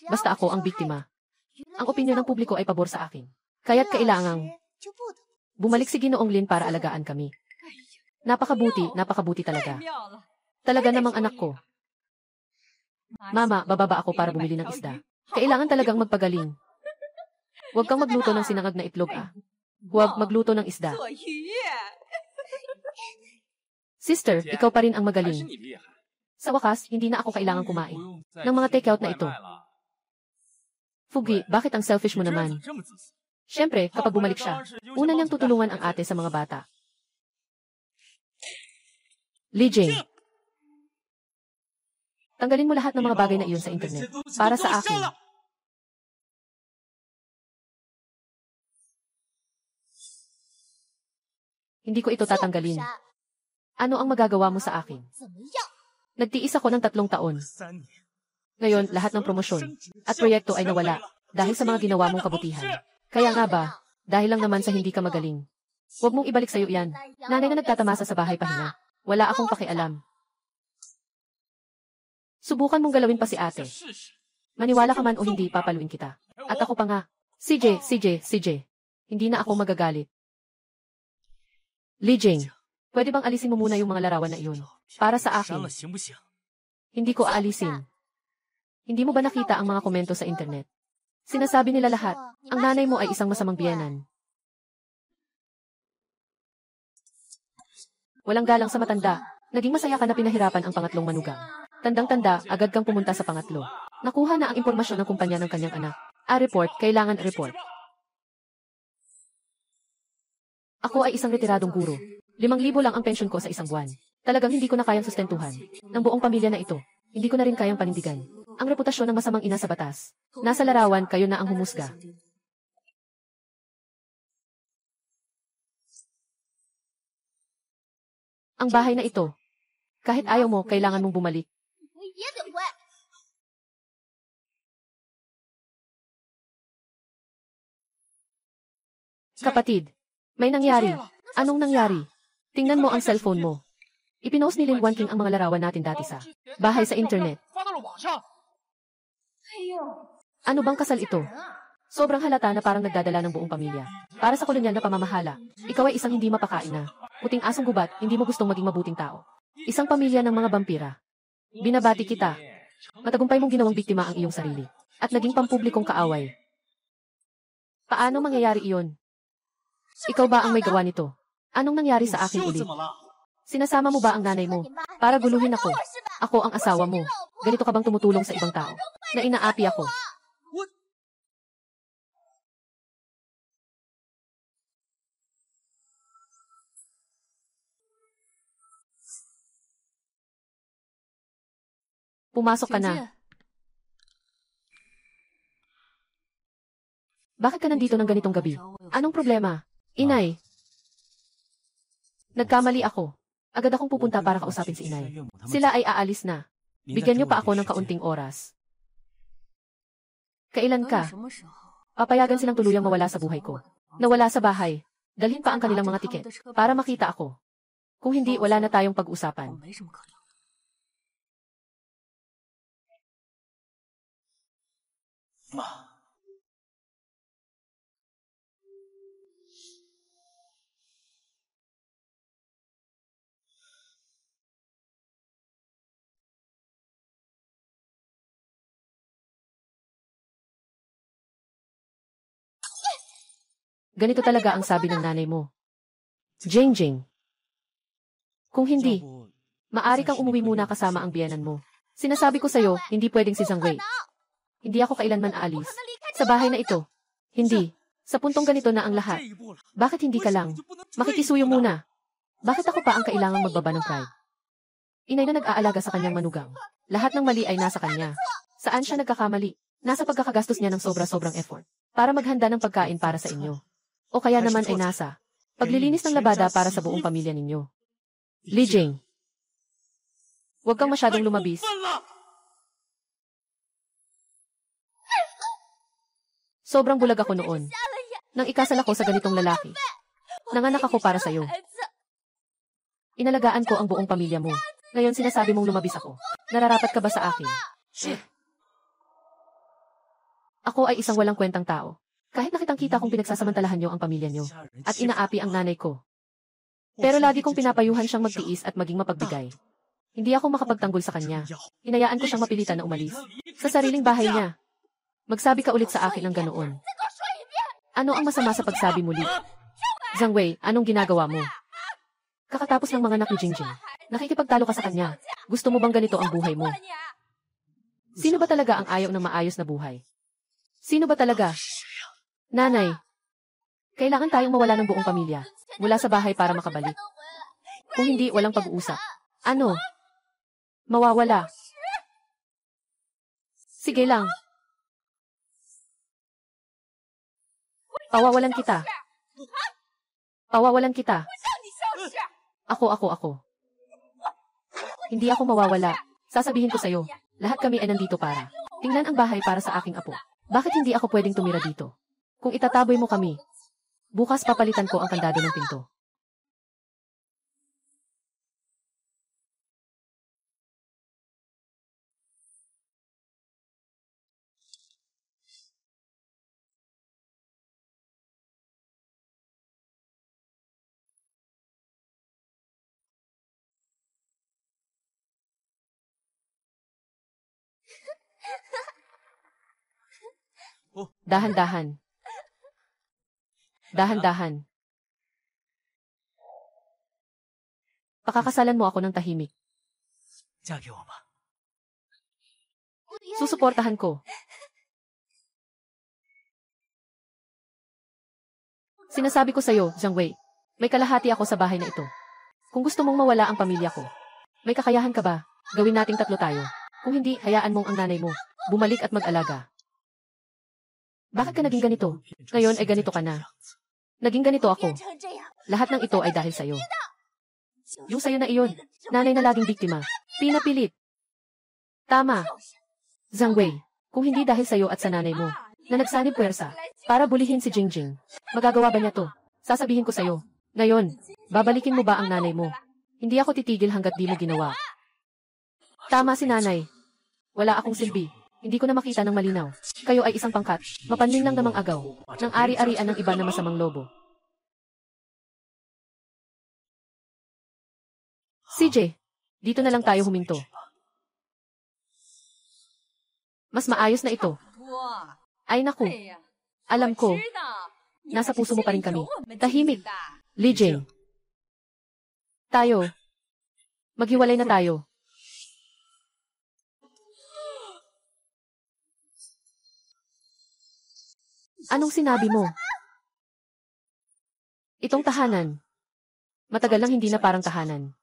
Basta ako ang biktima. Ang opinyon ng publiko ay pabor sa akin. Kaya't kailangang bumalik si Ginoong Lin para alagaan kami. Napakabuti talaga. Talaga namang anak ko. Mama, bababa ako para bumili ng isda. Kailangan talagang magpagaling. Huwag kang magluto ng sinangag na itlog, Huwag magluto ng isda. Sister, ikaw pa rin ang magaling. Sa wakas, hindi na ako kailangang kumain ng mga take-out na ito. Fugi, bakit ang selfish mo naman? Siyempre, kapag bumalik siya, una niyang tutulungan ang ate sa mga bata. Li Jing. Tanggalin mo lahat ng mga bagay na iyon sa internet. Para sa akin. Hindi ko ito tatanggalin. Ano ang magagawa mo sa akin? Nagtiis ako ng 3 taon. Ngayon, lahat ng promosyon at proyekto ay nawala dahil sa mga ginawa mong kabutihan. Kaya nga ba, dahil lang naman sa hindi ka magaling. Huwag mong ibalik sa'yo yan. Nanay na nagtatamasa sa bahay pahinga. Wala akong pakialam. Subukan mong galawin pa si ate. Maniwala ka man o hindi, papaluin kita. At ako pa nga. CJ. Hindi na ako magagalit. Li Jing, pwede bang alisin mo muna yung mga larawan na iyon? Para sa akin. Hindi ko aalisin. Hindi mo ba nakita ang mga komento sa internet? Sinasabi nila lahat, ang nanay mo ay isang masamang biyenan. Walang galang sa matanda. Naging masaya ka na pinahirapan ang pangatlong manugang. Tandang-tanda, agad kang pumunta sa pangatlo. Nakuha na ang impormasyon ng kumpanya ng kanyang anak. Report, kailangan report. Ako ay isang retiradong guro. 5,000 lang ang pensyon ko sa isang buwan. Talagang hindi ko na kayang sustentuhan ng buong pamilya na ito. Hindi ko na rin kayang panindigan ang reputasyon ng masamang ina sa batas. Nasa larawan, kayo na ang humusga. Ang bahay na ito. Kahit ayaw mo, kailangan mong bumalik. Kapatid, may nangyari. Anong nangyari? Tingnan mo ang cellphone mo. Ipinost ni Lin Wanqing ang mga larawan natin dati sa bahay sa internet. Ano bang kasal ito? Sobrang halata na parang nagdadala ng buong pamilya. Para sa kolonyal na pamamahala, ikaw ay isang hindi mapakain na puting asong gubat, hindi mo gustong maging mabuting tao. Isang pamilya ng mga vampira. Binabati kita. Matagumpay mong ginawang biktima ang iyong sarili. At naging pampublikong kaaway. Paano mangyayari iyon? Ikaw ba ang may gawa nito? Anong nangyari sa akin ulit? Sinasama mo ba ang nanay mo? Para guluhin ako. Ako ang asawa mo. Ganito ka bang tumutulong sa ibang tao? Na inaapi ako. Pumasok ka na. Bakit ka nandito ng ganitong gabi? Anong problema? Inay. Nagkamali ako. Agad akong pupunta para kausapin si Inay. Sila ay aalis na. Bigyan niyo pa ako ng kaunting oras. Kailan ka? Papayagan silang tuluyang mawala sa buhay ko. Nawala sa bahay. Dalhin pa ang kanilang mga tiket para makita ako. Kung hindi, wala na tayong pag-usapan. Ganito talaga ang sabi ng nanay mo. Jing. Kung hindi, maari kang umuwi muna kasama ang biyenan mo. Sinasabi ko sa'yo, hindi pwedeng si Zhang Wei. Hindi ako kailanman aalis. Sa bahay na ito. Hindi. Sa puntong ganito na ang lahat. Bakit hindi ka lang? Makikisuyo muna. Bakit ako pa ang kailangang magbaba ng pride? Inay na nag-aalaga sa kanyang manugang. Lahat ng mali ay nasa kanya. Saan siya nagkakamali? Nasa pagkakagastos niya ng sobra-sobrang effort para maghanda ng pagkain para sa inyo. O kaya naman ay nasa paglilinis ng labada para sa buong pamilya ninyo. Li Jing, huwag kang masyadong lumabis. Sobrang bulag ako noon. Nang ikasal ako sa ganitong lalaki. Nanganak ako para sa'yo. Inalagaan ko ang buong pamilya mo. Ngayon sinasabi mong lumabis ako. Nararapat ka ba sa akin? Ako ay isang walang kwentang tao. Kahit nakitang-kita kong pinagsasamantalahan niyo ang pamilya niyo at inaapi ang nanay ko. Pero lagi kong pinapayuhan siyang magtiis at maging mapagbigay. Hindi ako makapagtanggol sa kanya. Hinayaan ko siyang mapilitan na umalis sa sariling bahay niya. Magsabi ka ulit sa akin ng ganoon. Ano ang masama sa pagsabi muli? Zhang Wei, anong ginagawa mo? Kakatapos ng mga anak ni Jingjing, nakikipagtalo ka sa kanya. Gusto mo bang ganito ang buhay mo? Sino ba talaga ang ayaw ng maayos na buhay? Sino ba talaga? Nanay, kailangan tayong mawala ng buong pamilya mula sa bahay para makabalik. Kung hindi, walang pag-uusap. Ano? Mawawala. Sige lang. Pawawalan kita. Pawawalan kita. Ako. Hindi ako mawawala. Sasabihin ko sa'yo, lahat kami ay nandito para tingnan ang bahay para sa aking apo. Bakit hindi ako pwedeng tumira dito? Kung itataboy mo kami, bukas papalitan ko ang kandado ng pinto. Dahan-dahan. Dahan-dahan. Pakakasalan mo ako ng tahimik. Susuportahan ko. Sinasabi ko sa'yo, Zhang Wei, May kalahati ako sa bahay na ito. Kung gusto mong mawala ang pamilya ko, may kakayahan ka ba? Gawin nating tatlo tayo. Kung hindi, hayaan mong ang nanay mo bumalik at mag-alaga. Bakit ka naging ganito? Ngayon ay ganito ka na. Naging ganito ako. Lahat ng ito ay dahil sa'yo. Yung sa'yo na iyon, nanay na laging biktima. Pinapilit. Tama. Zhang Wei, kung hindi dahil sa'yo at sa nanay mo, na nagsanib puwersa, para bulihin si Jingjing, magagawa ba niya to? Sasabihin ko sa'yo. Ngayon, babalikin mo ba ang nanay mo? Hindi ako titigil hanggat di mo ginawa. Tama si nanay. Wala akong silbi. Hindi ko na makita ng malinaw. Kayo ay isang pangkat, mapanling lang namang agaw, ng ari-arian ng iba na masamang lobo. CJ, dito na lang tayo huminto. Mas maayos na ito. Ay naku. Alam ko. Nasa puso mo pa rin kami. Tahimik. Li Jing. Tayo. Maghiwalay na tayo. Anong sinabi mo? Itong tahanan. Matagal lang hindi na parang tahanan.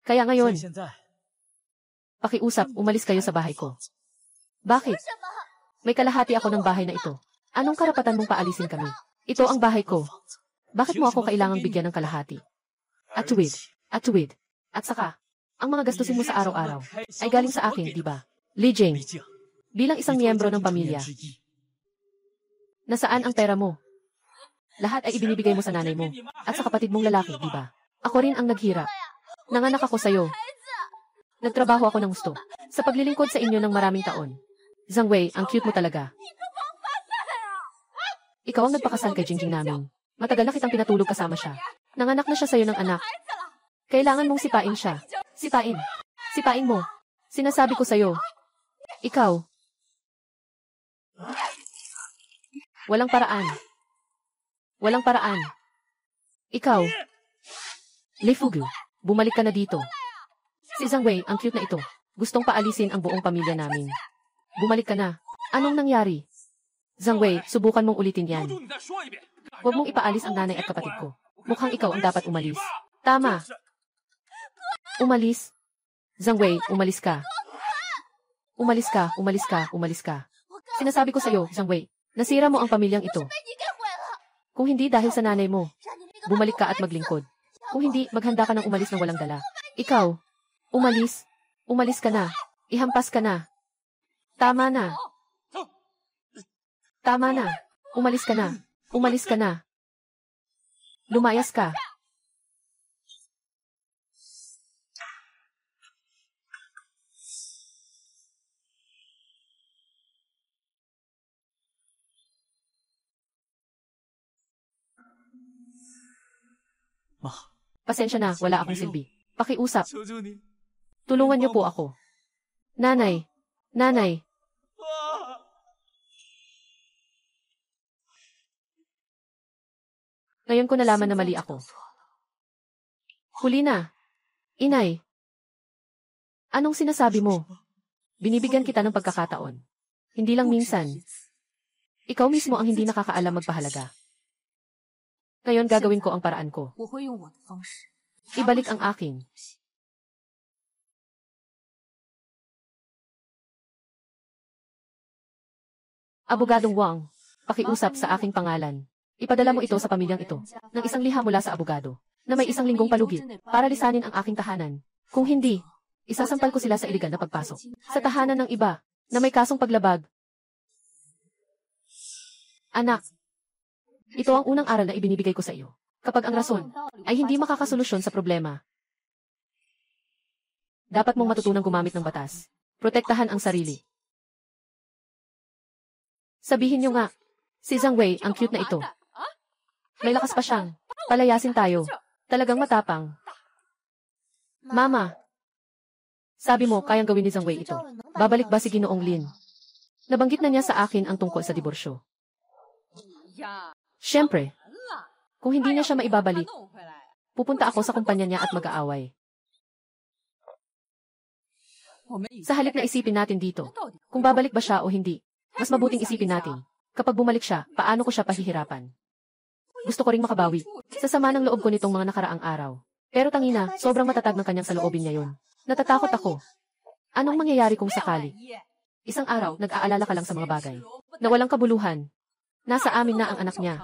Kaya ngayon, pakiusap, umalis kayo sa bahay ko. Bakit? May kalahati ako ng bahay na ito. Anong karapatan mong paalisin kami? Ito ang bahay ko. Bakit mo ako kailangang bigyan ng kalahati? At tuwid. At saka, ang mga gastusin mo sa araw-araw ay galing sa akin, di ba? Li Jing, bilang isang miyembro ng pamilya, nasaan ang pera mo? Lahat ay ibinibigay mo sa nanay mo at sa kapatid mong lalaki, di ba? Ako rin ang naghirap. Nanganak ako sa'yo. Nagtrabaho ako ng gusto sa paglilingkod sa inyo ng maraming taon. Zhang Wei, ang cute mo talaga. Ikaw ang nagpakasal kay Jingjing namin. Matagal na kitang pinatulog kasama siya. Nanganak na siya sa'yo ng anak. Kailangan mong sipain siya. Sipain. Sipain mo. Sinasabi ko sa'yo. Ikaw. Walang paraan. Walang paraan. Ikaw. Li Fugu, bumalik ka na dito. Si Zhang Wei, ang cute na ito. Gustong paalisin ang buong pamilya namin. Bumalik ka na. Anong nangyari? Zhang Wei, subukan mong ulitin yan. Huwag mong ipaalis ang nanay at kapatid ko. Mukhang ikaw ang dapat umalis. Tama. Umalis? Zhang Wei, umalis ka. Umalis ka, umalis ka, umalis ka. Sinasabi ko sa'yo, Zhang Wei, nasira mo ang pamilyang ito. Kung hindi dahil sa nanay mo, bumalik ka at maglingkod. Kung hindi, maghanda ka ng umalis ng walang dala. Ikaw, umalis. Umalis ka na. Ihampas ka na. Tama na. Tama na. Umalis ka na. Umalis ka na. Lumayas ka. Pasensya na, wala akong silbi. Pakiusap. Tulungan niyo po ako. Nanay. Nanay. Ngayon ko nalaman na mali ako. Huli na. Inay. Anong sinasabi mo? Binibigyan kita ng pagkakataon. Hindi lang minsan. Ikaw mismo ang hindi nakakaalam magpahalaga. Ngayon gagawin ko ang paraan ko. Ibalik ang akin. Abogadong Wang, pakiusap sa aking pangalan. Ipadala mo ito sa pamilyang ito, ng isang liha mula sa abogado, na may isang linggong palugit, para lisanin ang aking tahanan. Kung hindi, isasampal ko sila sa iligal na pagpasok, sa tahanan ng iba, na may kasong paglabag. Anak, ito ang unang aral na ibinibigay ko sa iyo. Kapag ang rason ay hindi makakasolusyon sa problema, dapat mong matutunang gumamit ng batas. Protektahan ang sarili. Sabihin niyo nga, si Zhang Wei ang cute na ito. May lakas pa siyang. Palayasin tayo. Talagang matapang. Mama, sabi mo kayang gawin ni Zhang Wei ito. Babalik ba si Ginoong Lin? Nabanggit na niya sa akin ang tungkol sa diborsyo. Siyempre, kung hindi niya siya maibabalik, pupunta ako sa kumpanya niya at mag-aaway. Sa halip na isipin natin dito, kung babalik ba siya o hindi, mas mabuting isipin natin, kapag bumalik siya, paano ko siya pahihirapan. Gusto ko ring makabawi. Sa sama ng loob ko nitong mga nakaraang araw. Pero tangina, sobrang matatag ng kanyang saloobin ngayon. Natatakot ako. Anong mangyayari kung sakali? Isang araw, nag-aalala ka lang sa mga bagay na walang kabuluhan. Nasa amin na ang anak niya.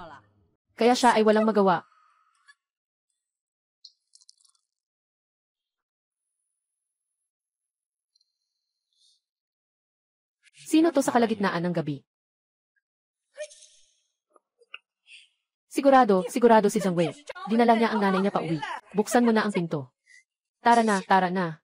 Kaya siya ay walang magawa. Sino to sa kalagitnaan ng gabi? Sigurado si Zhang Wei. Dinala niya ang nanay niya pauwi. Buksan mo na ang pinto. Tara na, tara na.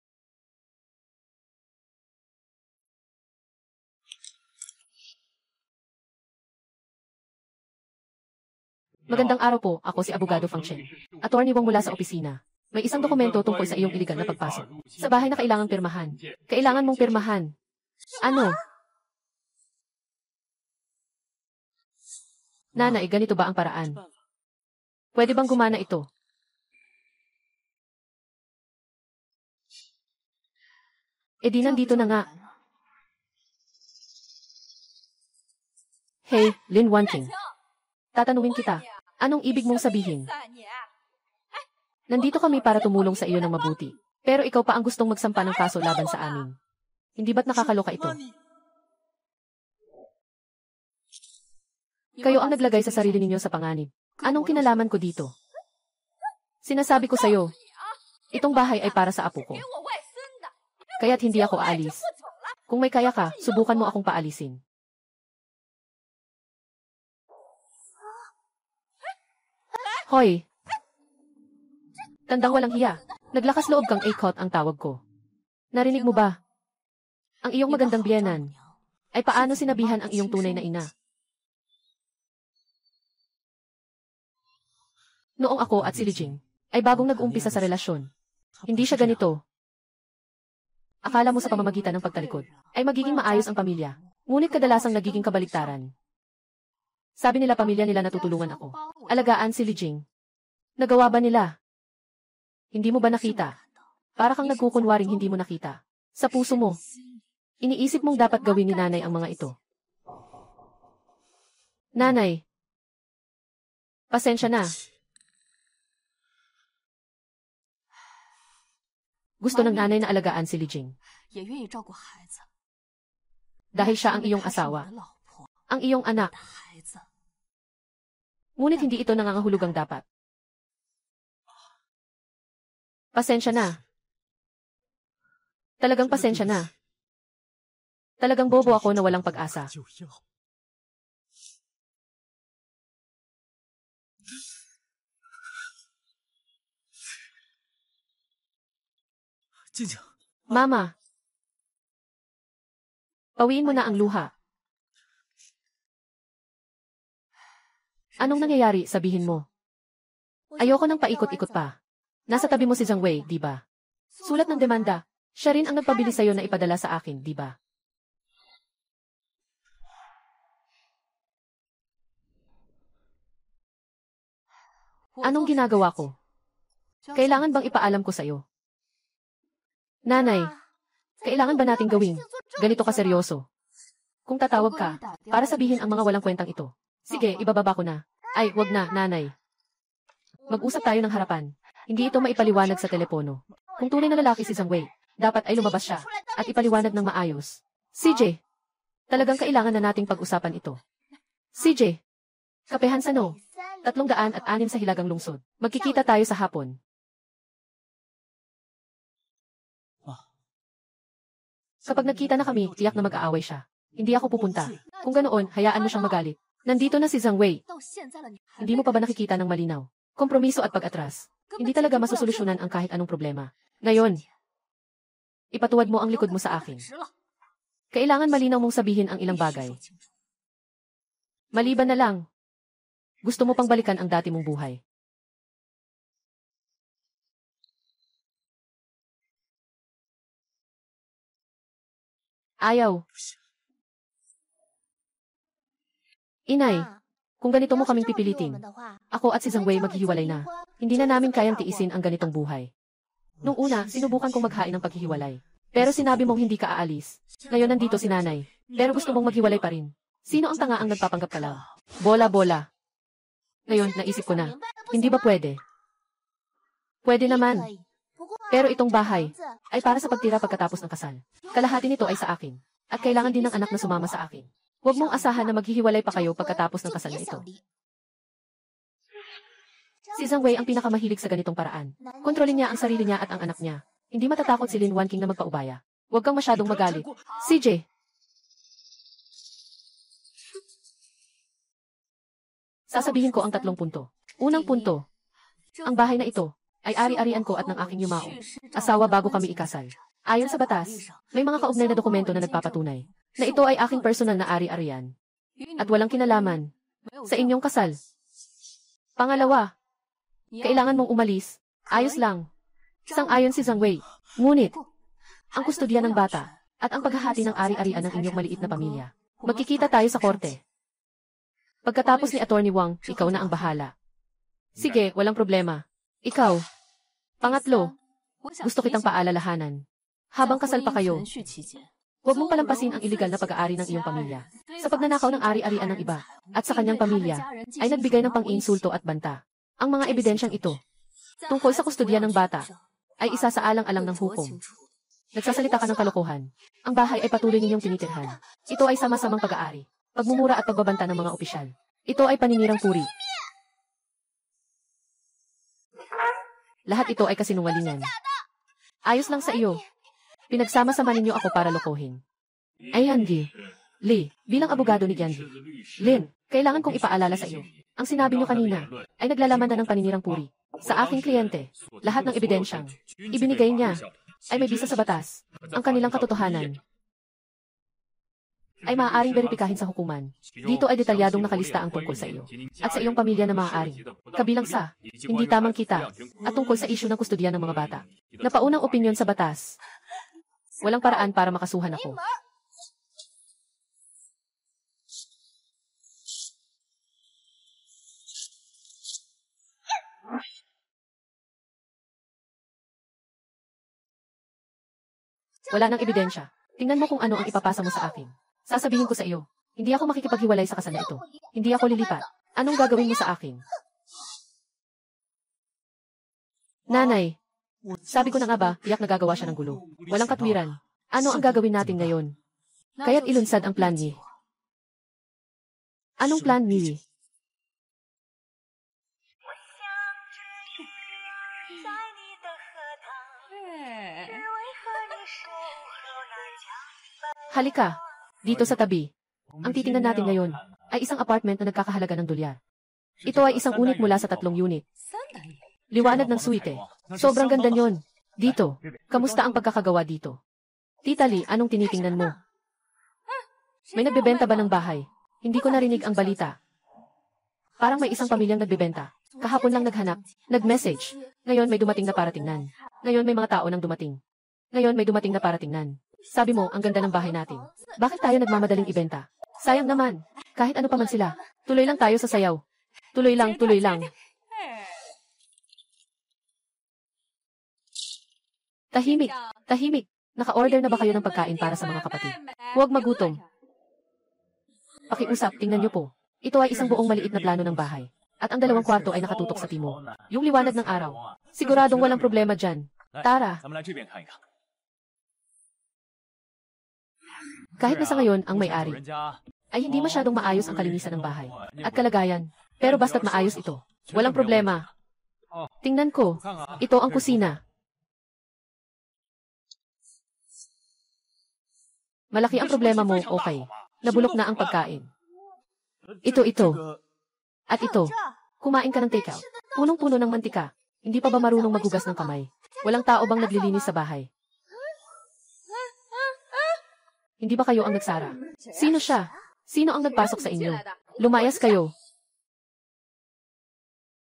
Magandang araw po, ako si Abogado Fang Chen. Attorney Wong mula sa opisina. May isang dokumento tungkol sa iyong iligal na pagpasok. Sa bahay na kailangang pirmahan. Kailangan mong pirmahan. Ano? Nanay, ganito ba ang paraan? Pwede bang gumana ito? E di nandito na nga. Hey, Lin Wanting. Tatanungin kita, anong ibig mong sabihin? Nandito kami para tumulong sa iyo ng mabuti. Pero ikaw pa ang gustong magsampa ng kaso laban sa amin. Hindi ba't nakakaloka ito? Kayo ang naglagay sa sarili ninyo sa panganib. Anong kinalaman ko dito? Sinasabi ko sa'yo, itong bahay ay para sa apo ko. Kaya't hindi ako aalis. Kung may kaya ka, subukan mo akong paalisin. Hoy! Tandang walang hiya. Naglakas loob kang Akot ang tawag ko. Narinig mo ba? Ang iyong magandang biyenan ay paano sinabihan ang iyong tunay na ina? Noong ako at si Li Jing ay bagong nag-umpisa sa relasyon. Hindi siya ganito. Akala mo sa pamamagitan ng pagtalikod ay magiging maayos ang pamilya. Ngunit kadalasang nagiging kabaliktaran. Sabi nila pamilya nila natutulungan ako. Alagaan si Li Jing. Nagawa ba nila? Hindi mo ba nakita? Para kang nagkukunwaring hindi mo nakita. Sa puso mo. Iniisip mong dapat gawin ni nanay ang mga ito. Nanay. Pasensya na. Gusto ng nanay na alagaan si Li Jing. Dahil siya ang iyong asawa. Ang iyong anak. Ngunit hindi ito nangangahulugang dapat. Pasensya na. Talagang pasensya na. Talagang bobo ako na walang pag-asa. Mama. Pawiin mo na ang luha. Anong nangyayari, sabihin mo? Ayoko nang paikot-ikot pa. Nasa tabi mo si Zhang Wei, di ba? Sulat ng demanda. Siya rin ang nagpabili sa'yo na ipadala sa akin, di ba? Anong ginagawa ko? Kailangan bang ipaalam ko sa'yo? Nanay, kailangan ba nating gawing ganito kaseryoso? Kung tatawag ka, para sabihin ang mga walang kwentang ito. Sige, ibababa ko na. Ay, wag na, nanay. Mag-usap tayo ng harapan. Hindi ito maipaliwanag sa telepono. Kung tunay na lalaki si Zhang Wei, dapat ay lumabas siya at ipaliwanag ng maayos. CJ, talagang kailangan na nating pag-usapan ito. CJ, kapehan sa no. 306 sa Hilagang Lungsod. Magkikita tayo sa hapon. Kapag nagkita na kami, tiyak na mag-aaway siya. Hindi ako pupunta. Kung ganoon, hayaan mo siyang magalit. Nandito na si Zhang Wei. Hindi mo pa ba nakikita ng malinaw? Kompromiso at pag-atras. Hindi talaga masusolusyonan ang kahit anong problema. Ngayon, ipatuwad mo ang likod mo sa akin. Kailangan malinaw mong sabihin ang ilang bagay. Maliban na lang, gusto mo pang balikan ang dati mong buhay. Ayaw. Inay, kung ganito mo kaming pipilitin, ako at si Zhang Wei maghihiwalay na. Hindi na namin kayang tiisin ang ganitong buhay. Nung una, sinubukan kong maghain ng paghihiwalay. Pero sinabi mong hindi ka aalis. Ngayon nandito si nanay. Pero gusto mong maghiwalay pa rin. Sino ang tanga ang nagpapanggap ka lang? Bola-bola. Ngayon, naisip ko na. Hindi ba pwede? Pwede naman. Pero itong bahay ay para sa pagtira pagkatapos ng kasal. Kalahati nito ay sa akin. At kailangan din ng anak na sumama sa akin. Huwag mong asahan na maghihiwalay pa kayo pagkatapos ng kasal na ito. Si Zhang Wei ang pinakamahilig sa ganitong paraan. Kontrolin niya ang sarili niya at ang anak niya. Hindi matatakot si Lin Wanqing na magpaubaya. Huwag kang masyadong magalit. CJ! Sasabihin ko ang 3 punto. Unang punto. Ang bahay na ito ay ari-arian ko at ng aking yumao. Asawa bago kami ikasal. Ayon sa batas, may mga kaugnay na dokumento na nagpapatunay na ito ay aking personal na ari-arian. At walang kinalaman sa inyong kasal. Pangalawa, kailangan mong umalis. Ayos lang. Sang-ayon si Zhang Wei. Ngunit, ang kustodya ng bata at ang paghahati ng ari-arian ng inyong maliit na pamilya. Magkikita tayo sa korte. Pagkatapos ni Attorney Wang, ikaw na ang bahala. Sige, walang problema. Ikaw. Pangatlo, gusto kitang paalalahanan. Habang kasal pa kayo, huwag mong palampasin ang iligal na pag-aari ng iyong pamilya. Sa pagnanakaw ng ari-arian ng iba, at sa kanyang pamilya, ay nagbigay ng pang-iinsulto at banta. Ang mga ebidensyang ito, tungkol sa kustodya ng bata, ay isa sa alang-alang ng hukom. Nagsasalita ka ng kalokohan. Ang bahay ay patuloy ninyong tinitirhan. Ito ay sama-samang pag-aari, pagmumura at pagbabanta ng mga opisyal. Ito ay paninirang puri. Lahat ito ay kasinungalingan. Ayos lang sa iyo. Pinagsama-sama ninyo ako para lokohin. Ay Yangi. Li, bilang abogado ni Yangi. Lin, kailangan kong ipaalala sa iyo. Ang sinabi niyo kanina ay naglalaman na ng paninirang puri. Sa aking kliyente, lahat ng ebidensyang ibinigay niya ay may bisa sa batas. Ang kanilang katotohanan ay maaaring beripikahin sa hukuman. Dito ay detalyadong nakalista ang tungkol sa iyo at sa iyong pamilya na maaari. Kabilang sa hindi tamang kita at tungkol sa isyu ng kustodya ng mga bata. Napaunang opinyon sa batas. Walang paraan para makasuhan ako. Wala nang ebidensya. Tingnan mo kung ano ang ipapasa mo sa akin. Sasabihin ko sa iyo, hindi ako makikipaghiwalay sa kasal na ito. Hindi ako lilipat. Anong gagawin mo sa akin? Nanay, sabi ko na nga ba, tiyak na gagawa siya ng gulo. Walang katwiran. Ano ang gagawin natin ngayon? Kaya't ilunsad ang plan ni. Anong plan ni? Halika, dito sa tabi. Ang titingnan natin ngayon ay isang apartment na nagkakahalaga ng dolyar. Ito ay isang unit mula sa 3 unit. Liwanag ng suite. Sobrang ganda niyon. Dito, kamusta ang pagkakagawa dito? Tita Lee, anong tinitingnan mo? May nagbebenta ba ng bahay? Hindi ko narinig ang balita. Parang may isang pamilyang nagbebenta. Kahapon lang naghanap, nag-message. Ngayon may dumating na para tingnan. Ngayon may mga tao nang dumating. Ngayon may dumating na para tingnan. Sabi mo, ang ganda ng bahay natin. Bakit tayo nagmamadaling ibenta? Sayang naman. Kahit ano pa man sila. Tuloy lang tayo sa sayaw. Tuloy lang, tuloy lang. Tahimik, tahimik. Naka-order na ba kayo ng pagkain para sa mga kapatid? Huwag magutom. Pakiusap, tingnan niyo po. Ito ay isang buong maliit na plano ng bahay. At ang 2 kwarto ay nakatutok sa timog. Yung liwanag ng araw. Siguradong walang problema dyan. Tara. Kahit na sa ngayon ang may-ari, ay hindi masyadong maayos ang kalinisan ng bahay at kalagayan. Pero basta't maayos ito, walang problema. Tingnan ko, ito ang kusina. Malaki ang problema mo, okay. Nabulok na ang pagkain. Ito. At ito, kumain ka ng takeout. Punong-puno ng mantika. Hindi pa ba marunong magugas ng kamay? Walang tao bang naglilinis sa bahay? Hindi ba kayo ang nagsara? Sino siya? Sino ang nagpasok sa inyo? Lumayas kayo.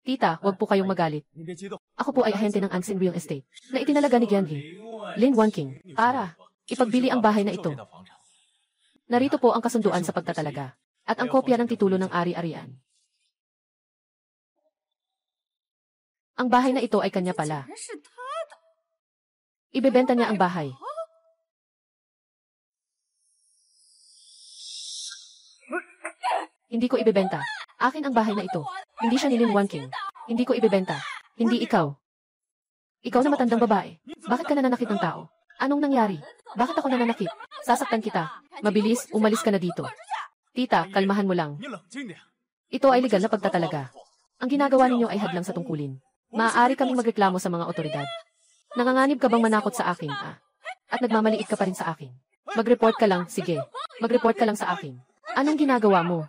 Tita, huwag po kayong magalit. Ako po ay ahente ng Ansin Real Estate na itinalaga ni Yangi, Lin Wanqing, para ipagbili ang bahay na ito. Narito po ang kasunduan sa pagtatalaga at ang kopya ng titulo ng ari-arian. Ang bahay na ito ay kanya pala. Ibebenta niya ang bahay. Hindi ko ibebenta. Akin ang bahay na ito. Hindi siya ni Lin Wanking. Hindi ko ibebenta. Hindi ikaw. Ikaw na matandang babae. Bakit ka nananakit ng tao? Anong nangyari? Bakit ako nananakit? Sasaktan kita. Mabilis, umalis ka na dito. Tita, kalmahan mo lang. Ito ay legal na pagtatalaga. Ang ginagawa ninyo ay hadlang sa tungkulin. Maaari kaming magreklamo sa mga otoridad. Nanganganib ka bang manakot sa akin, At nagmamaliit ka pa rin sa akin. Mag-report ka lang, sige. Mag-report ka lang sa akin. Anong ginagawa mo?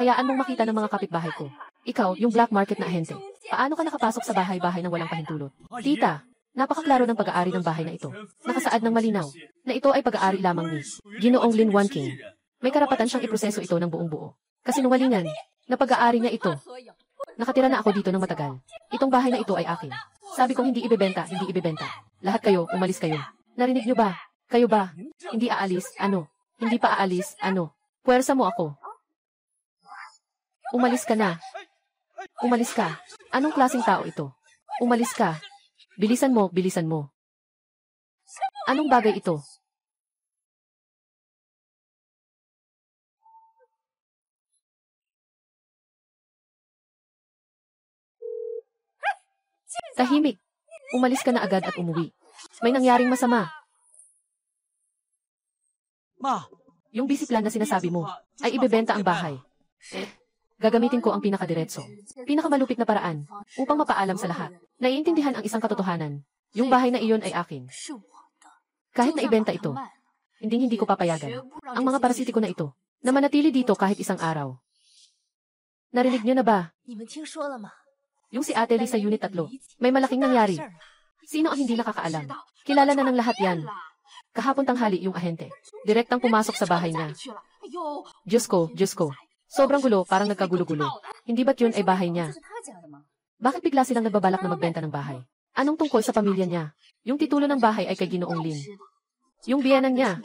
Hayaan mong makita ng mga kapitbahay ko. Ikaw, yung black market na ahente. Paano ka nakapasok sa bahay-bahay ng walang pahintulot? Tita, napakaklaro ng pag-aari ng bahay na ito. Nakasaad ng malinaw na ito ay pag-aari lamang ni Ginoong Lin Wanking. May karapatan siyang iproseso ito ng buong buo. Kasinungalingan na pag-aari niya ito. Nakatira na ako dito ng matagal. Itong bahay na ito ay akin. Sabi kong hindi ibebenta, hindi ibebenta. Lahat kayo, umalis kayo. Narinig niyo ba? Kayo ba? Hindi aalis, ano? Hindi pa aalis, ano? Puwersa mo ako. Umalis ka na. Umalis ka. Anong klaseng tao ito? Umalis ka. Bilisan mo, bilisan mo. Anong bagay ito? Tahimik. Umalis ka na agad at umuwi. May nangyaring masama. Yung busy plan na sinasabi mo ay ibebenta ang bahay. Gagamitin ko ang pinakadiretso, pinakamalupit na paraan upang mapaalam sa lahat. Naiintindihan ang isang katotohanan. Yung bahay na iyon ay akin. Kahit na ibenta ito, hindi ko papayagan ang mga parasitiko na ito na manatili dito kahit isang araw. Narinig niyo na ba? Yung si Ate Lee sa Unit 3, may malaking nangyari. Sino ang hindi nakakaalam? Kilala na ng lahat yan. Kahapon tanghali yung ahente. Direktang pumasok sa bahay niya. Diyos ko, Diyos ko. Sobrang gulo, parang nagkagulo-gulo. Hindi ba't yun ay bahay niya? Bakit bigla silang nagbabalak na magbenta ng bahay? Anong tungkol sa pamilya niya? Yung titulo ng bahay ay kay Ginoong Lin. Yung biyenan niya.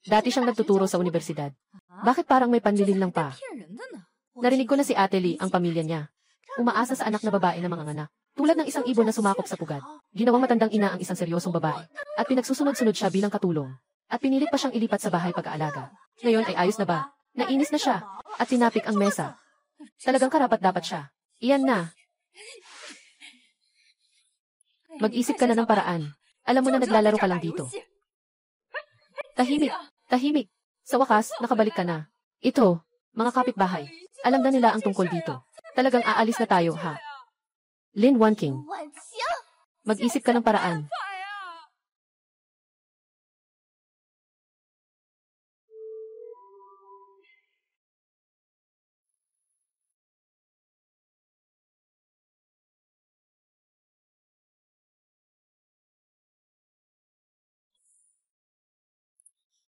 Dati siyang nagtuturo sa universidad. Bakit parang may panlilin lang pa? Narinig ko na si Ate Lee, ang pamilya niya. Umaasa sa anak na babae na mga anak. Tulad ng isang ibon na sumakop sa pugad. Ginawang matandang ina ang isang seryosong babae. At pinagsusunod-sunod siya bilang katulong. At pinilit pa siyang ilipat sa bahay pag-aalaga. Ngayon ay ayos na ba? Nainis na siya. At tinapik ang mesa. Talagang karapat-dapat siya. Iyan na. Mag-isip ka na ng paraan. Alam mo na naglalaro ka lang dito. Tahimik. Tahimik. Sa wakas, nakabalik ka na. Ito, mga kapitbahay. Alam na nila ang tungkol dito. Talagang aalis na tayo, ha? Lin Wanking. Mag-isip ka ng paraan.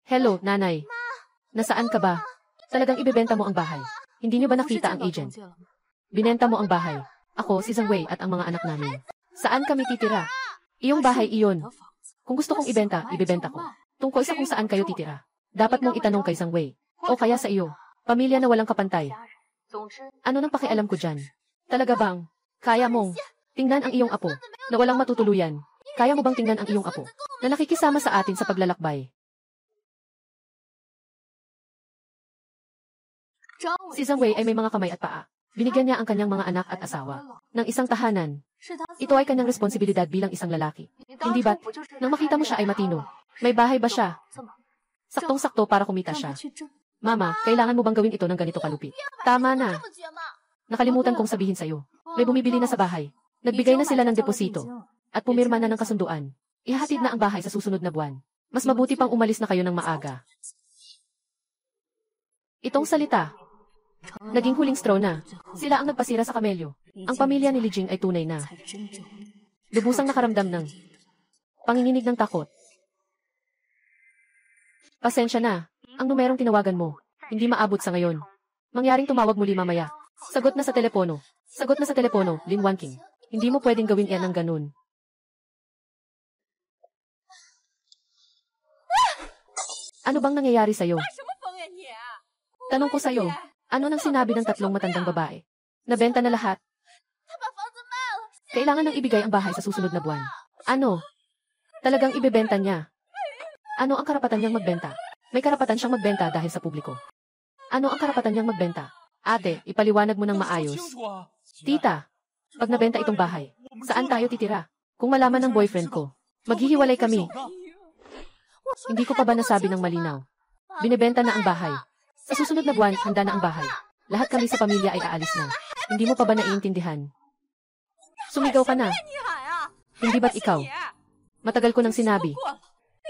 Hello, nanay. Nasaan ka ba? Talagang ibebenta mo ang bahay. Hindi niyo ba nakita ang agent? Binenta mo ang bahay. Ako, si Zhang Wei at ang mga anak namin. Saan kami titira? Iyong bahay iyon. Kung gusto kong ibenta, ibebenta ko. Tungkol sa kung saan kayo titira. Dapat mong itanong kay Zhang Wei. O kaya sa iyo. Pamilya na walang kapantay. Ano nang pakialam ko dyan? Talaga bang? Kaya mong tingnan ang iyong apo na walang matutuluyan? Kaya mo bang tingnan ang iyong apo na nakikisama sa atin sa paglalakbay? Si Zhang Wei ay may mga kamay at paa. Binigyan niya ang kanyang mga anak at asawa ng isang tahanan. Ito ay kanyang responsibilidad bilang isang lalaki. Hindi ba't, nang makita mo siya ay matino? May bahay ba siya? Saktong-sakto para kumita siya. Mama, kailangan mo bang gawin ito ng ganito kalupit? Tama na. Nakalimutan kong sabihin sa'yo. May bumibili na sa bahay. Nagbigay na sila ng deposito. At pumirma na ng kasunduan. Ihahatid na ang bahay sa susunod na buwan. Mas mabuti pang umalis na kayo ng maaga. Itong salita. Naging huling straw na. Sila ang nagpasira sa kamelyo. Ang pamilya ni Li Jing ay tunay na. Lubusang nakaramdam ng panginginig ng takot. Pasensya na. Ang numerong tinawagan mo, hindi maabot sa ngayon. Mangyaring tumawag muli mamaya. Sagot na sa telepono. Sagot na sa telepono, Lin Wanking. Hindi mo pwedeng gawin yan ng ganun. Ano bang nangyayari sa'yo? Tanong ko sa'yo. Ano nang sinabi ng tatlong matandang babae? Nabenta na lahat. Kailangan nang ibigay ang bahay sa susunod na buwan. Ano? Talagang ibebenta niya. Ano ang karapatan niyang magbenta? May karapatan siyang magbenta dahil sa publiko. Ano ang karapatan niyang magbenta? Ate, ipaliwanag mo ng maayos. Tita, pag nabenta itong bahay, saan tayo titira? Kung malaman ng boyfriend ko, maghihiwalay kami. Hindi ko pa ba nasabi ng malinaw? Binebenta na ang bahay. Sa susunod na buwan, handa na ang bahay. Lahat kami sa pamilya ay aalis na. Hindi mo pa ba naiintindihan? Sumigaw ka na. Hindi ba't ikaw? Matagal ko nang sinabi.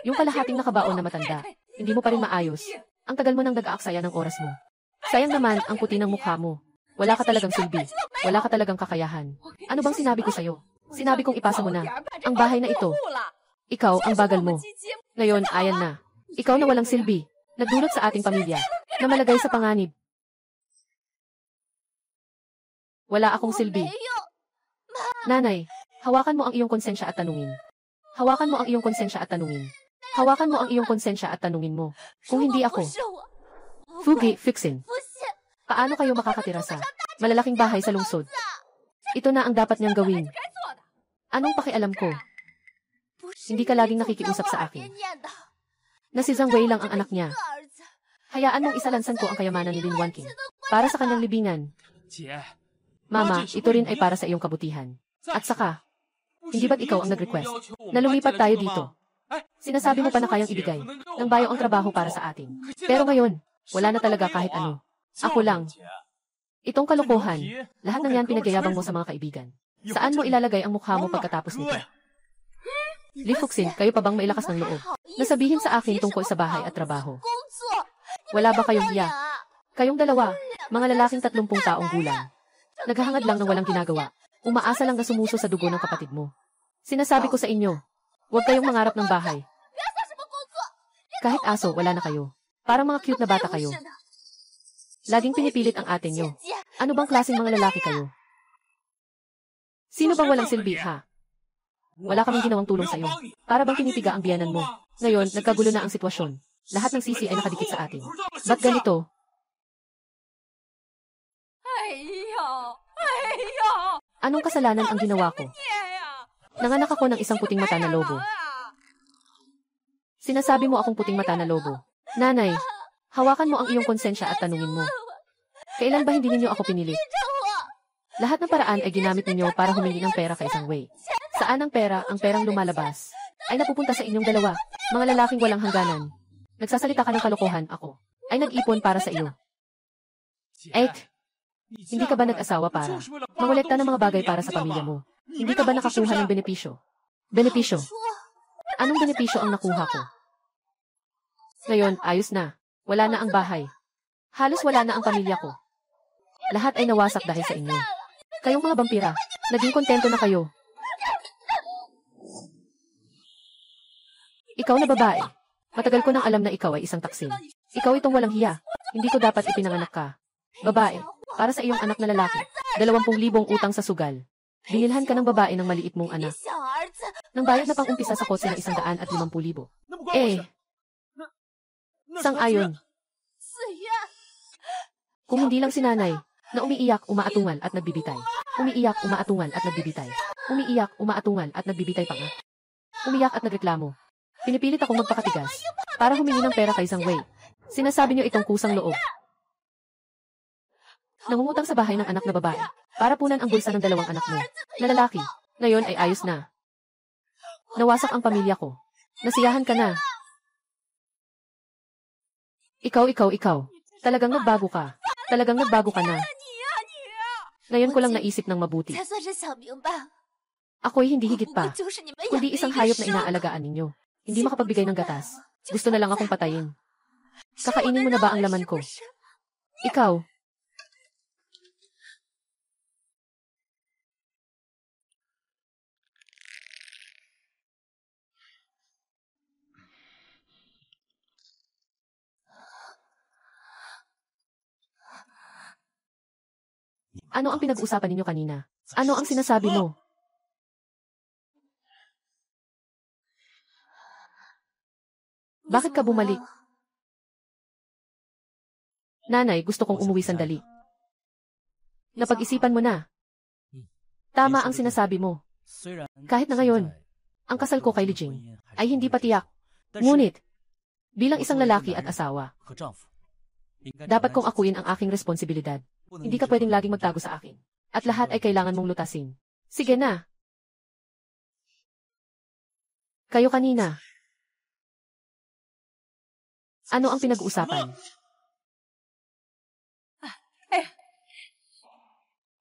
Yung kalahating nakabaon na matanda, hindi mo pa rin maayos. Ang tagal mo nang nag-aaksaya ng oras mo. Sayang naman ang puti ng mukha mo. Wala ka talagang silbi. Wala ka talagang kakayahan. Ano bang sinabi ko sa'yo? Sinabi kong ipasa mo na. Ang bahay na ito. Ikaw ang bagal mo. Ngayon, ayan na. Ikaw na walang silbi. Nagdulot sa ating pamilya. Na malagay sa panganib. Wala akong silbi. Nanay, hawakan mo ang iyong konsensya at tanungin. Hawakan mo ang iyong konsensya at tanungin. Hawakan mo ang iyong konsensya at tanungin mo. Kung hindi ako. Fugi, fixin. Paano kayo makakatira sa malalaking bahay sa lungsod? Ito na ang dapat niyang gawin. Anong pakialam ko? Hindi ka laging nakikiusap sa akin. Na si Zhang Wei lang ang anak niya. Hayaan mong isalansan ko ang kayamanan ni Lin Wanqing para sa kanyang libingan. Mama, ito rin ay para sa iyong kabutihan. At saka, hindi ba't ikaw ang nag-request na lumipat tayo dito? Sinasabi mo pa na kayang ibigay ng bayo ang trabaho para sa atin. Pero ngayon, wala na talaga kahit ano. Ako lang. Itong kalokohan, lahat ng yan pinagyayabang mo sa mga kaibigan. Saan mo ilalagay ang mukha mo pagkatapos nito? Li Fuxin, kayo pa bang mailakas ng loob? Nasabihin sa akin tungkol sa bahay at trabaho. Wala ba kayong hiya? Kayong dalawa, mga lalaking 30 taong gulang. Naghahangad lang ng walang ginagawa. Umaasa lang na sumuso sa dugo ng kapatid mo. Sinasabi ko sa inyo, huwag kayong mangarap ng bahay. Kahit aso, wala na kayo. Parang mga cute na bata kayo. Laging pinipilit ang ate nyo. Ano bang klaseng mga lalaki kayo? Sino bang walang silbi, ha? Wala kaming ginawang tulong sa'yo. Para bang pinipiga ang biyanan mo. Ngayon, nagkagulo na ang sitwasyon. Lahat ng sisi ay nakadikit sa atin. Ba't ganito? Anong kasalanan ang ginawa ko? Nanganak ako ng isang puting mata na lobo. Sinasabi mo akong puting mata na lobo. Nanay, hawakan mo ang iyong konsensya at tanungin mo. Kailan ba hindi ninyo ako pinilit? Lahat ng paraan ay ginamit ninyo para humingi ng pera kay Zhang Wei. Saan ang pera, ang perang lumalabas, ay napupunta sa inyong dalawa, mga lalaking walang hangganan. Nagsasalita ka ng kalokohan, ako ay nag-ipon para sa iyo. Hindi ka ba nag-asawa para mangolekta ng mga bagay para sa pamilya mo? Hindi ka ba nakakuha ng benepisyo? Benepisyo? Anong benepisyo ang nakuha ko? Ngayon, ayos na. Wala na ang bahay. Halos wala na ang pamilya ko. Lahat ay nawasak dahil sa inyo. Kayong mga vampira, naging kontento na kayo. Ikaw na babae. Matagal ko nang alam na ikaw ay isang taksil. Ikaw itong walang hiya. Hindi ko dapat ipinanganak ka. Babae, para sa iyong anak na lalaki, 20,000 utang sa sugal. Binilhan ka ng babae ng maliit mong anak. Nang bayad na pang-umpisa sa kotse na 150,000. Sang-ayon. Kung hindi lang si nanay, na umiiyak, umaatungal at nagbibitay. Umiiyak, umaatungal at nagbibitay. Umiiyak, umaatungal at nagbibitay pa nga. Umiyak at nagreklamo. Pinipilit akong magpakatigas para humingi ng pera kay Zhang Wei. Sinasabi niyo itong kusang loob. Nangungutang sa bahay ng anak na babae para punan ang bulsa ng 2 anak mo na lalaki. Ngayon ay ayos na. Nawasak ang pamilya ko. Nasiyahan ka na. Ikaw. Talagang nagbago ka. Talagang nagbago ka na. Ngayon ko lang naisip ng mabuti. Ako'y hindi higit pa, kundi isang hayop na inaalagaan ninyo. Hindi makapagbigay ng gatas. Gusto na lang akong patayin. Kakainin mo na ba ang laman ko? Ikaw. Ano ang pinag-uusapan ninyo kanina? Ano ang sinasabi mo? Bakit ka bumalik? Nanay, gusto kong umuwi sandali. Napag-isipan mo na. Tama ang sinasabi mo. Kahit na ngayon, ang kasal ko kay Li Jing ay hindi pa tiyak. Ngunit, bilang isang lalaki at asawa, dapat kong akuin ang aking responsibilidad. Hindi ka pwedeng laging magtago sa akin. At lahat ay kailangan mong lutasin. Sige na. Kayo kanina. Ano ang pinag-uusapan?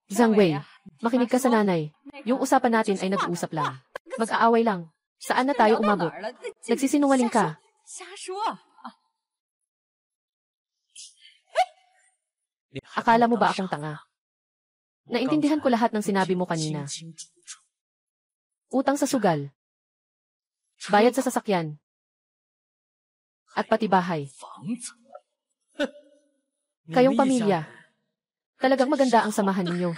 Zhang Wei, makinig ka sa nanay. Yung usapan natin ay nag-uusap lang. Mag-aaway lang. Saan na tayo umabot? Nagsisinungaling ka. Akala mo ba akong tanga? Naintindihan ko lahat ng sinabi mo kanina. Utang sa sugal. Bayad sa sasakyan. At pati bahay. Kayong pamilya. Talagang maganda ang samahan ninyo.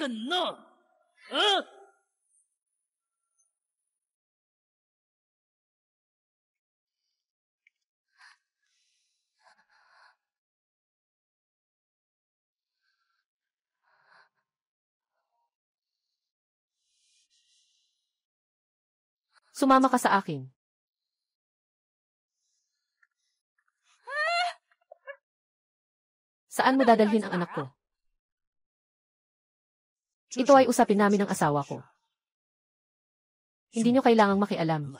Sumama ka sa akin. Saan mo dadalhin ang anak ko? Ito ay usapin namin ng asawa ko. Hindi nyo kailangang makialam.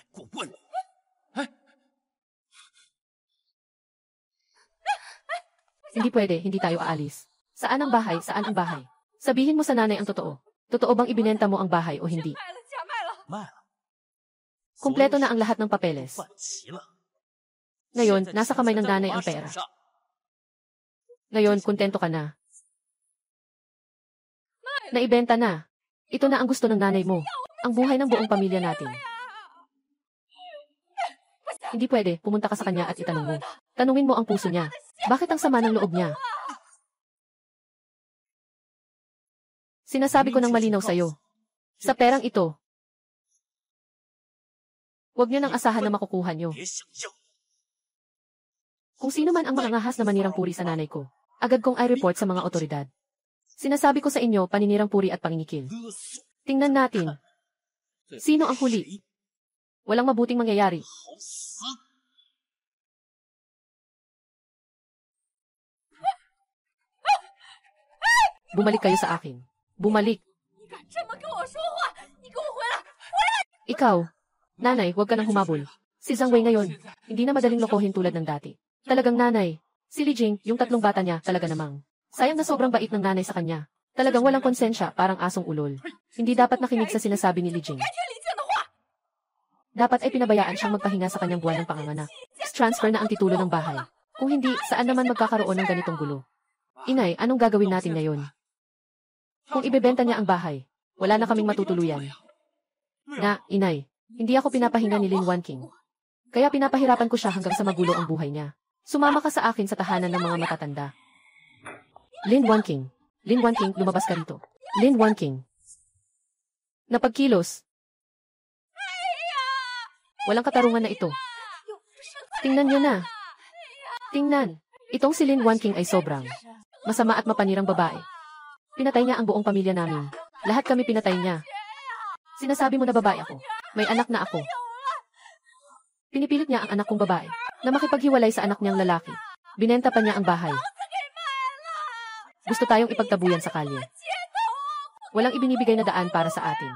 Hindi pwede, hindi tayo aalis. Saan ang bahay? Saan ang bahay? Sabihin mo sa nanay ang totoo. Totoo bang ibinenta mo ang bahay o hindi? Kumpleto na ang lahat ng papeles. Ngayon, nasa kamay ng nanay ang pera. Ngayon, kontento ka na. Naibenta na. Ito na ang gusto ng nanay mo. Ang buhay ng buong pamilya natin. Hindi pwede, pumunta ka sa kanya at itanong mo. Tanungin mo ang puso niya. Bakit ang sama ng loob niya? Sinasabi ko ng malinaw sa'yo. Sa perang ito, huwag niyo nang asahan na makukuha niyo. Kung sino man ang mangangahas na manirang puri sa nanay ko, agad kong i-report sa mga otoridad. Sinasabi ko sa inyo, paninirang puri at pangingikil. Tingnan natin. Sino ang huli? Walang mabuting mangyayari. Bumalik kayo sa akin. Bumalik. Ikaw, nanay, huwag ka nang humabol. Si Zhang Wei ngayon, hindi na madaling lokohin tulad ng dati. Talagang nanay. Si Li Jing, yung 3 bata niya, talaga namang. Sayang na sobrang bait ng nanay sa kanya. Talagang walang konsensya, parang asong ulol. Hindi dapat nakinig sa sinasabi ni Li Jing. Dapat ay pinabayaan siyang magpahinga sa kanyang buwan ng panganganak. Transfer na ang titulo ng bahay. Kung hindi, saan naman magkakaroon ng ganitong gulo? Inay, anong gagawin natin ngayon? Kung ibebenta niya ang bahay, wala na kaming matutuluyan. Inay, hindi ako pinapahinga ni Lin Wanking. Kaya pinapahirapan ko siya hanggang sa magulo ang buhay niya. Sumama ka sa akin sa tahanan ng mga matatanda. Lin Wanking. Lin Wanking, lumabas ka rito. Lin Wanking. Napagkilos. Walang katarungan na ito. Tingnan niyo na. Tingnan. Itong si Lin Wanking ay sobrang masama at mapanirang babae. Pinatay niya ang buong pamilya namin. Lahat kami pinatay niya. Sinasabi mo na babae ako. May anak na ako. Pinipilit niya ang anak kong babae na makipaghiwalay sa anak niyang lalaki. Binenta pa niya ang bahay. Gusto tayong ipagtabuyan sa kalye. Walang ibinibigay na daan para sa atin.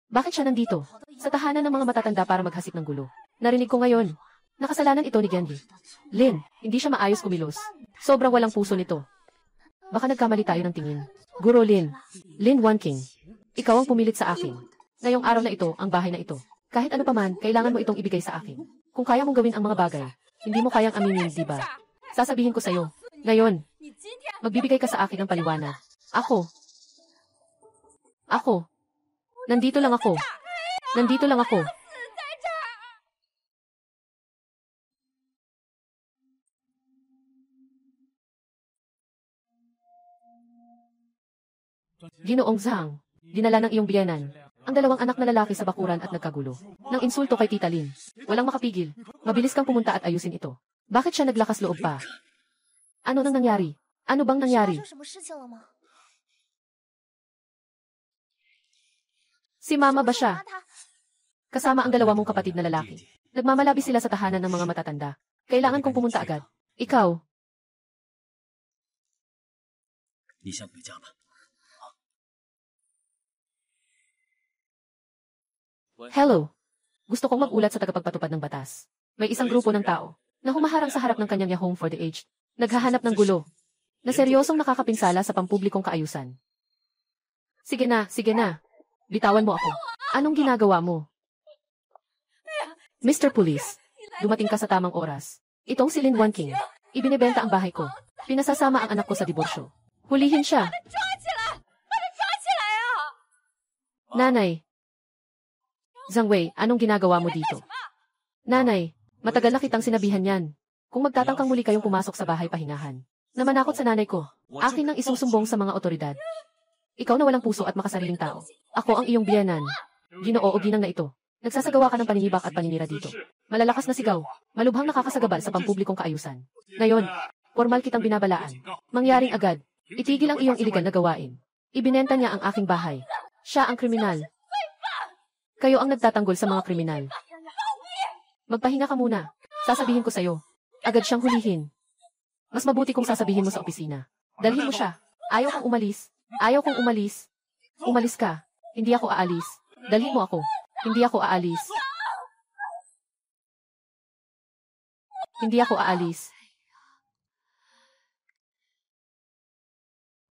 Bakit siya nandito? Sa tahanan ng mga matatanda para maghasik ng gulo. Narinig ko ngayon. Nakasalanan ito ni Genji. Lin, hindi siya maayos kumilos. Sobrang walang puso nito. Baka nagkamali tayo ng tingin. Guro Lin. Lin Wanking. Ikaw ang pumilit sa akin. Ngayong araw na ito, ang bahay na ito. Kahit ano paman, kailangan mo itong ibigay sa akin. Kung kaya mong gawin ang mga bagay, hindi mo kayang aminin, di ba? Sasabihin ko sa'yo. Ngayon, magbibigay ka sa akin ng paliwanag. Ako. Nandito lang ako. Nandito lang ako. Ginoong Zhang, dinala ng iyong biyenan. Ang 2 anak na lalaki sa bakuran at nagkagulo. Nang insulto kay Tita Lin. Walang makapigil. Mabilis kang pumunta at ayusin ito. Bakit siya naglakas loob pa? Ano nang nangyari? Ano bang nangyari? Si Mama ba siya? Kasama ang 2 mong kapatid na lalaki. Nagmamalabi sila sa tahanan ng mga matatanda. Kailangan kong pumunta agad. Ikaw. 你先回家吧。Hello. Gusto kong magulat sa tagapagpatupad ng batas. May isang grupo ng tao na humaharang sa harap ng kanyang home for the aged. Naghahanap ng gulo na seryosong nakakapinsala sa pampublikong kaayusan. Sige na, sige na. Bitawan mo ako. Anong ginagawa mo? Mr. Police, dumating ka sa tamang oras. Itong si Lin Wan King. Ibinebenta ang bahay ko. Pinasasama ang anak ko sa diborsyo. Hulihin siya. Nanay. Zhang Wei, anong ginagawa mo dito? Nanay, matagal na kitang sinabihan yan. Kung magtatangkang muli kayong pumasok sa bahay pahingahan. Namanakot sa nanay ko. Akin nang isusumbong sa mga otoridad. Ikaw na walang puso at makasariling tao. Ako ang iyong biyanan. Ginoo o ginang na ito. Nagsasagawa ka ng paninibak at paninira dito. Malalakas na sigaw. Malubhang nakakasagabal sa pampublikong kaayusan. Ngayon, formal kitang binabalaan. Mangyaring agad. Itigil ang iyong iligal na gawain. Ibinenta niya ang aking bahay. Siya ang kriminal. Kayo ang nagtatanggol sa mga kriminal. Magpahinga ka muna. Sasabihin ko sa'yo. Agad siyang hulihin. Mas mabuti kung sasabihin mo sa opisina. Dalhin mo siya. Ayaw kong umalis. Ayaw kong umalis. Umalis ka. Hindi ako aalis. Dalhin mo ako. Hindi ako aalis. Hindi ako aalis.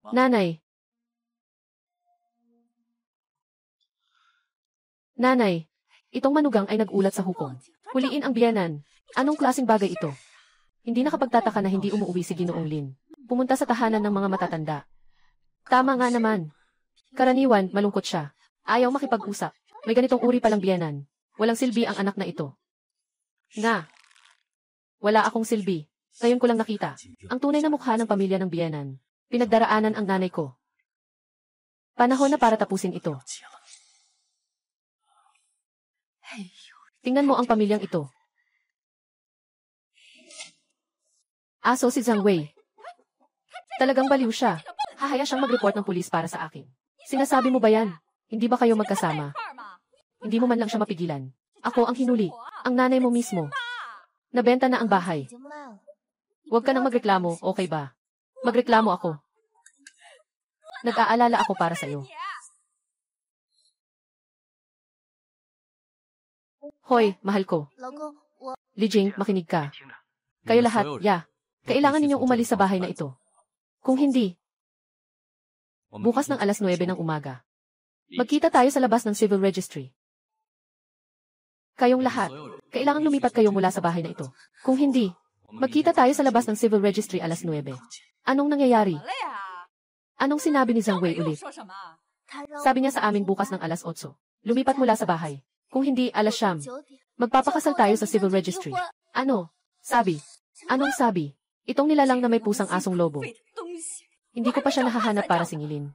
Nanay. Nanay. Itong manugang ay nag-ulat sa hukom. Huliin ang biyanan. Anong klaseng bagay ito? Hindi nakapagtataka na hindi umuwi si Ginoong Lin. Pumunta sa tahanan ng mga matatanda. Tama nga naman. Karaniwan, malungkot siya. Ayaw makipag-usap. May ganitong uri palang biyanan. Walang silbi ang anak na ito. Nga. Wala akong silbi. Ngayon ko lang nakita. Ang tunay na mukha ng pamilya ng biyanan. Pinagdaraanan ang nanay ko. Panahon na para tapusin ito. Tingnan mo ang pamilyang ito. Aso si Zhang Wei. Talagang baliw siya. Hahaya siyang mag-report ng pulis para sa akin. Sinasabi mo ba yan? Hindi ba kayo magkasama? Hindi mo man lang siya mapigilan. Ako ang hinuli. Ang nanay mo mismo. Nabenta na ang bahay. Huwag ka nang magreklamo, okay ba? Magreklamo ako. Nag-aalala ako para sa'yo. Hoy, mahal ko. Li Jing, makinig ka. Kayo lahat, kailangan ninyong umalis sa bahay na ito. Kung hindi, bukas ng alas 9 ng umaga, magkita tayo sa labas ng Civil Registry. Kayong lahat, kailangan lumipat kayo mula sa bahay na ito. Kung hindi, magkita tayo sa labas ng Civil Registry alas 9. Anong nangyayari? Anong sinabi ni Zhang Wei ulit? Sabi niya sa amin bukas ng alas 8. Lumipat mula sa bahay. Kung hindi, alas 9. Magpapakasal tayo sa Civil Registry. Ano? Sabi. Anong sabi? Itong nilalang na may pusang asong lobo. Hindi ko pa siya nahahanap para singilin.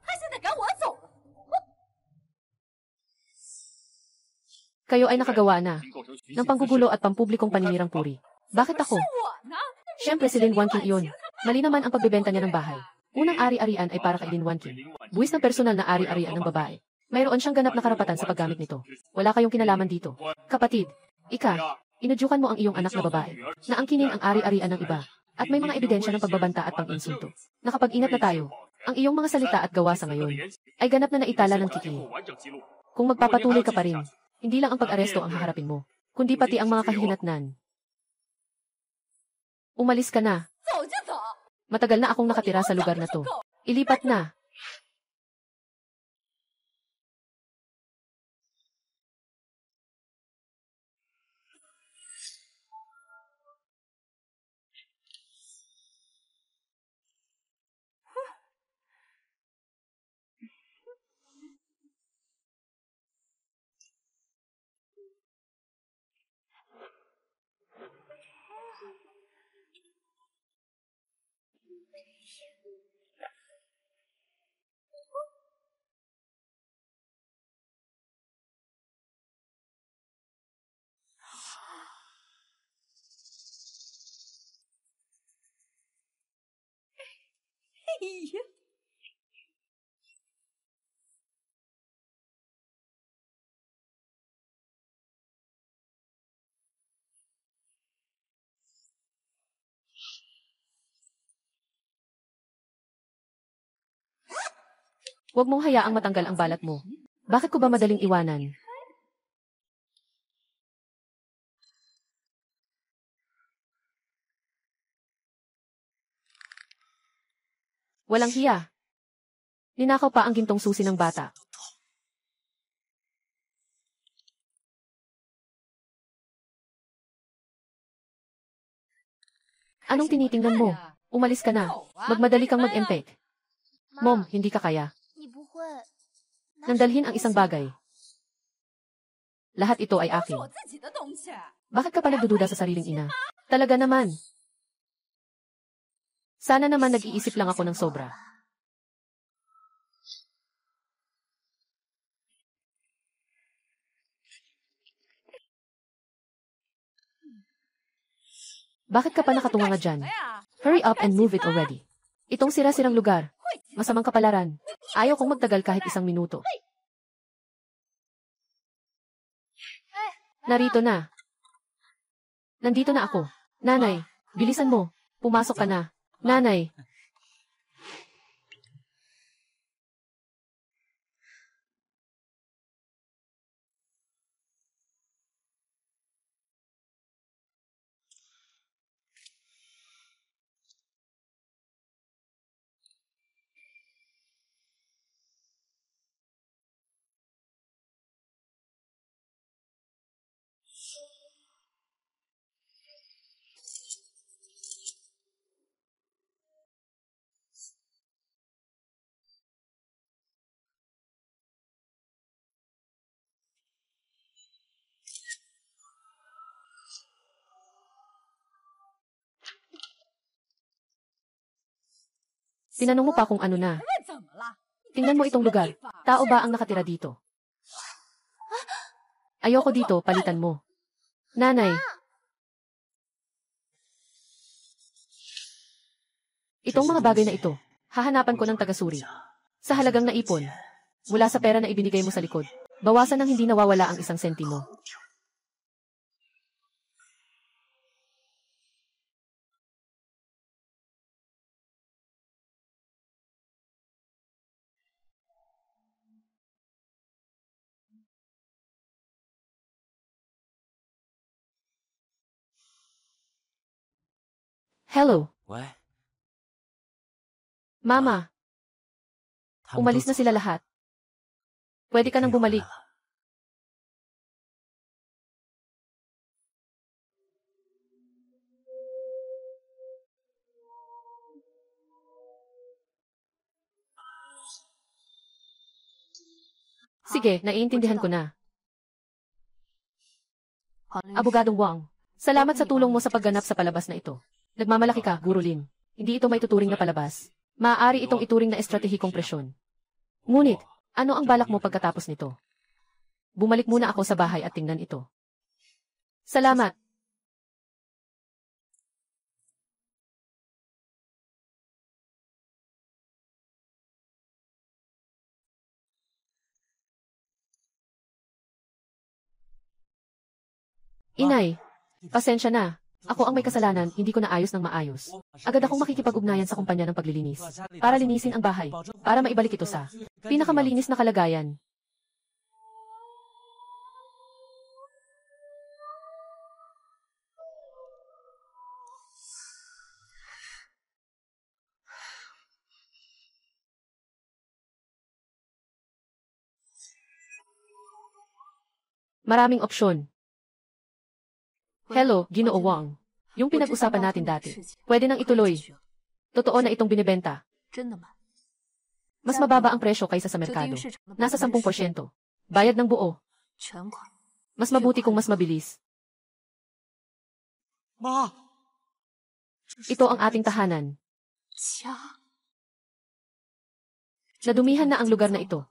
Kayo ay nakagawa na ng panggugulo at pampublikong paninirang puri. Bakit ako? Siyempre si Lin Wan King iyon. Mali naman ang pagbebenta niya ng bahay. Unang ari-arian ay para kay Lin Wan King. Buwis ng personal na ari-arian ng babae. Mayroon siyang ganap na karapatan sa paggamit nito. Wala kayong kinalaman dito. Kapatid, inudyukan mo ang iyong anak na babae na angkinin ang ari-arian ng iba. At may mga ebidensya ng pagbabanta at pang-insulto. Nakapag-ingat na tayo. Ang iyong mga salita at gawa sa ngayon ay ganap na naitala ng kikili. Kung magpapatuloy ka pa rin, hindi lang ang pag-aresto ang haharapin mo, kundi pati ang mga kahihinatnan. Umalis ka na. Matagal na akong nakatira sa lugar na to. Ilipat na. Huwag mong hayaang matanggal ang balat mo. Bakit ko ba madaling iwanan? Walang hiya. Ninakaw pa ang gintong susi ng bata. Anong tinitingnan mo? Umalis ka na. Magmadali kang mag-empek. Mom, hindi ka kaya. Nandalhin ang isang bagay. Lahat ito ay akin. Bakit ka pa nagdududa sa sariling ina? Talaga naman. Sana naman nag-iisip lang ako ng sobra. Bakit ka pa nakatunganga dyan? Hurry up and move it already. Itong sira-sirang lugar. Masamang kapalaran. Ayaw kong magtagal kahit 1 minuto. Narito na. Nandito na ako. Nanay, bilisan mo. Pumasok ka na. Nanay. Tinanong mo pa kung ano na. Tingnan mo itong lugar. Tao ba ang nakatira dito? Ayoko dito, palitan mo. Nanay. Itong mga bagay na ito, hahanapan ko ng tagasuri. Sa halagang naipon. Mula sa pera na ibinigay mo sa likod. Bawasan ng hindi nawawala ang 1 sentimo. Hello. Mama. Umalis na sila lahat. Pwede ka nang bumalik. Sige, naiintindihan ko na. Abogadong Wang, salamat sa tulong mo sa pagganap sa palabas na ito. Nagmamalaki ka, Guro Lin. Hindi ito may tuturing na palabas. Maaari itong ituring na estratehikong presyon. Ngunit, ano ang balak mo pagkatapos nito? Bumalik muna ako sa bahay at tingnan ito. Salamat. Inay, pasensya na. Ako ang may kasalanan, hindi ko naayos ng maayos. Agad akong makikipag-ugnayan sa kumpanya ng paglilinis. Para linisin ang bahay. Para maibalik ito sa pinakamalinis na kalagayan. Maraming opsyon. Hello, Ginoo Wang. Yung pinag-usapan natin dati. Pwede nang ituloy. Totoo na itong binibenta. Mas mababa ang presyo kaysa sa merkado. Nasa 10%. Bayad ng buo. Mas mabuti kung mas mabilis. Ito ang ating tahanan. Nadumihan na ang lugar na ito.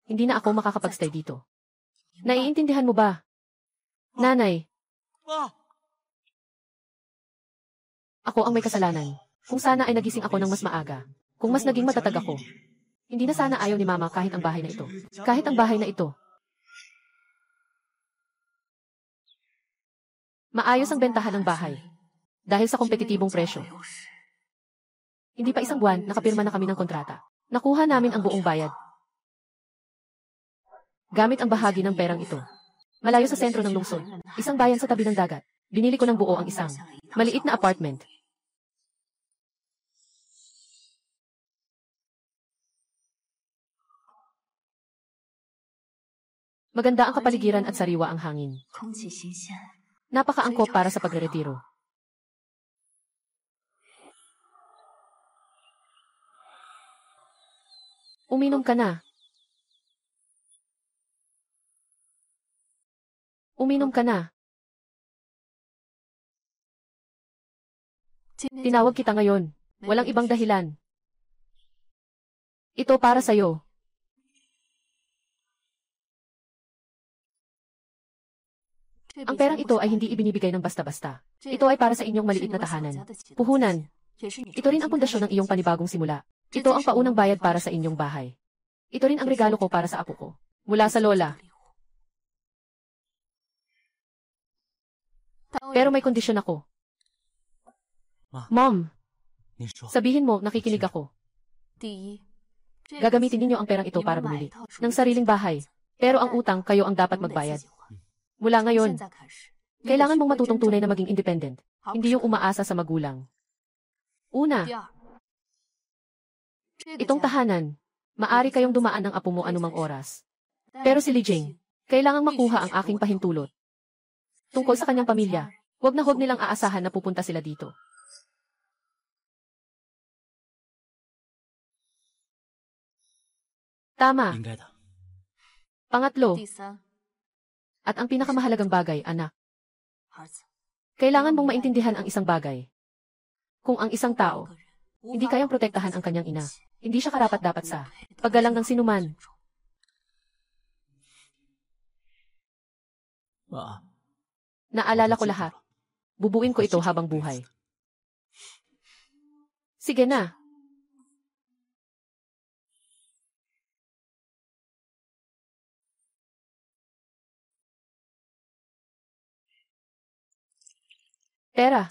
Hindi na ako makakapag-stay dito. Naiintindihan mo ba? Nanay. Ako ang may kasalanan. Kung sana ay nagising ako ng mas maaga. Kung mas naging matatag ako. Hindi na sana ayaw ni Mama kahit ang bahay na ito. Kahit ang bahay na ito. Maayos ang bentahan ng bahay. Dahil sa kompetitibong presyo. Hindi pa 1 buwan, nakapirma na kami ng kontrata. Nakuha namin ang buong bayad. Gamit ang bahagi ng perang ito. Malayo sa sentro ng lungsod. Isang bayan sa tabi ng dagat. Binili ko ng buo ang isang maliit na apartment. Maganda ang kapaligiran at sariwa ang hangin. Napakaangkop para sa pagreretiro. Uminom ka na. Uminom ka na. Tinawag kita ngayon. Walang ibang dahilan. Ito para sa'yo. Ang perang ito ay hindi ibinibigay ng basta-basta. Ito ay para sa inyong maliit na tahanan. Puhunan. Ito rin ang pundasyon ng iyong panibagong simula. Ito ang paunang bayad para sa inyong bahay. Ito rin ang regalo ko para sa apo ko. Mula sa lola. Pero may kondisyon ako. Mom, sabihin mo, nakikinig ako. Gagamitin ninyo ang perang ito para bumili ng sariling bahay. Pero ang utang, kayo ang dapat magbayad. Mula ngayon, kailangan mong matutong tunay na maging independent. Hindi yung umaasa sa magulang. Una, itong tahanan, maari kayong dumaan ng apo mo anumang oras. Pero si Li Jing, kailangang makuha ang aking pahintulot. Tungkol sa kanyang pamilya, huwag na huwag nilang aasahan na pupunta sila dito. Tama. Pangatlo, at ang pinakamahalagang bagay, anak. Kailangan mong maintindihan ang isang bagay. Kung ang isang tao, hindi kayang protektahan ang kanyang ina, hindi siya karapat-dapat sa paggalang ng sinuman. Naalala ko lahat. Bubuin ko ito habang buhay. Sige na. Pera.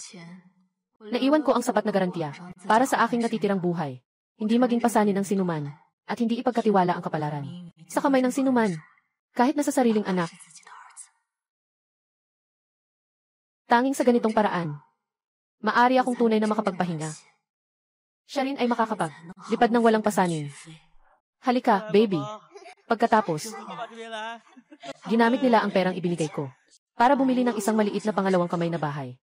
Naiwan ko ang sapat na garantiya para sa aking natitirang buhay. Hindi maging pasanin ng sinuman at hindi ipagkatiwala ang kapalaran sa kamay ng sinuman, kahit na sa sariling anak. Tanging sa ganitong paraan, maari akong tunay na makapagpahinga. Siya rin ay makakapaglipad ng walang pasanin. Halika, baby. Pagkatapos, ginamit nila ang perang ibinigay ko para bumili ng isang maliit na pangalawang kamay na bahay.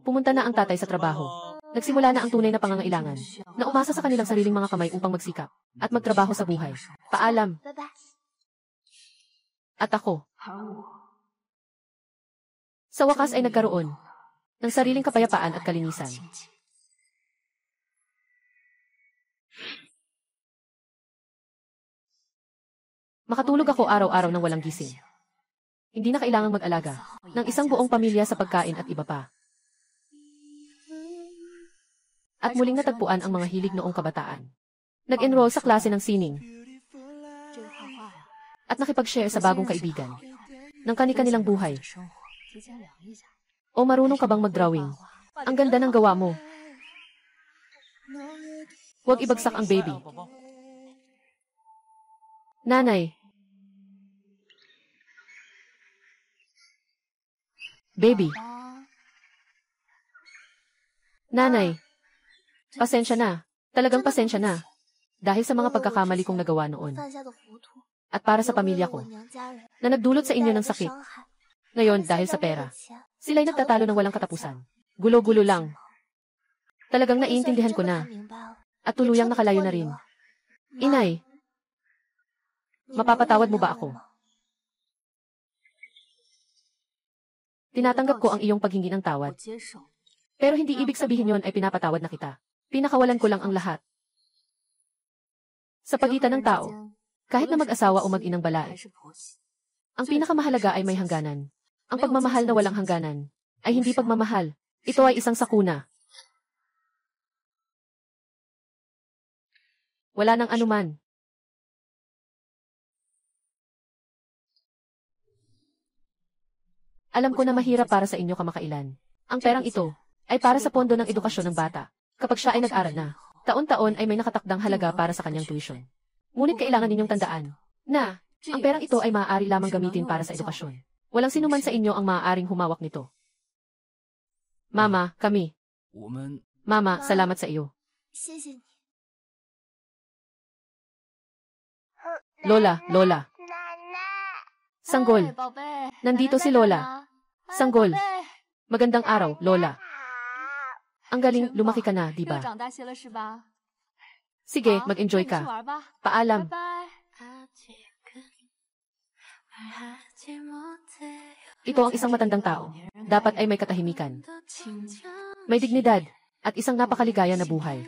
Pumunta na ang tatay sa trabaho. Nagsimula na ang tunay na pangangailangan, na umasa sa kanilang sariling mga kamay upang magsikap at magtrabaho sa buhay. Paalam. At ako. Sa wakas ay nagkaroon ng sariling kapayapaan at kalinisan. Makatulog ako araw-araw ng walang gising. Hindi na kailangang mag-alaga ng isang buong pamilya sa pagkain at iba pa. At muling natagpuan ang mga hilig noong kabataan. Nag-enroll sa klase ng sining. At nakipag-share sa bagong kaibigan ng kani-kanilang buhay. O marunong ka bang mag-drawing? Ang ganda ng gawa mo. Huwag ibagsak ang baby. Nanay. Baby. Nanay. Pasensya na. Talagang pasensya na. Dahil sa mga pagkakamali kong nagawa noon. At para sa pamilya ko, na nagdulot sa inyo ng sakit. Ngayon, dahil sa pera, sila'y nagtatalo ng walang katapusan. Gulo-gulo lang. Talagang naiintindihan ko na. At tuluyang nakalayo na rin. Inay, mapapatawad mo ba ako? Tinatanggap ko ang iyong paghingi ng tawad. Pero hindi ibig sabihin yon ay pinapatawad na kita. Pinakawalan ko lang ang lahat. Sa pagitan ng tao, kahit na mag-asawa o mag-inang babae, ang pinakamahalaga ay may hangganan. Ang pagmamahal na walang hangganan ay hindi pagmamahal. Ito ay isang sakuna. Wala nang anuman. Alam ko na mahirap para sa inyo kamakailan. Ang perang ito, ay para sa pondo ng edukasyon ng bata. Kapag siya ay nag-aral na, taon-taon ay may nakatakdang halaga para sa kanyang tuition. Ngunit kailangan ninyong tandaan na ang perang ito ay maaari lamang gamitin para sa edukasyon. Walang sinuman sa inyo ang maaaring humawak nito. Mama, kami. Mama, salamat sa iyo. Lola, Lola. Sanggol. Nandito si Lola. Sanggol. Magandang araw, Lola. Ang galing, lumaki ka na, di ba? Sige, mag-enjoy ka. Paalam. Ito ang isang matandang tao. Dapat ay may katahimikan. May dignidad, at isang napakaligaya na buhay.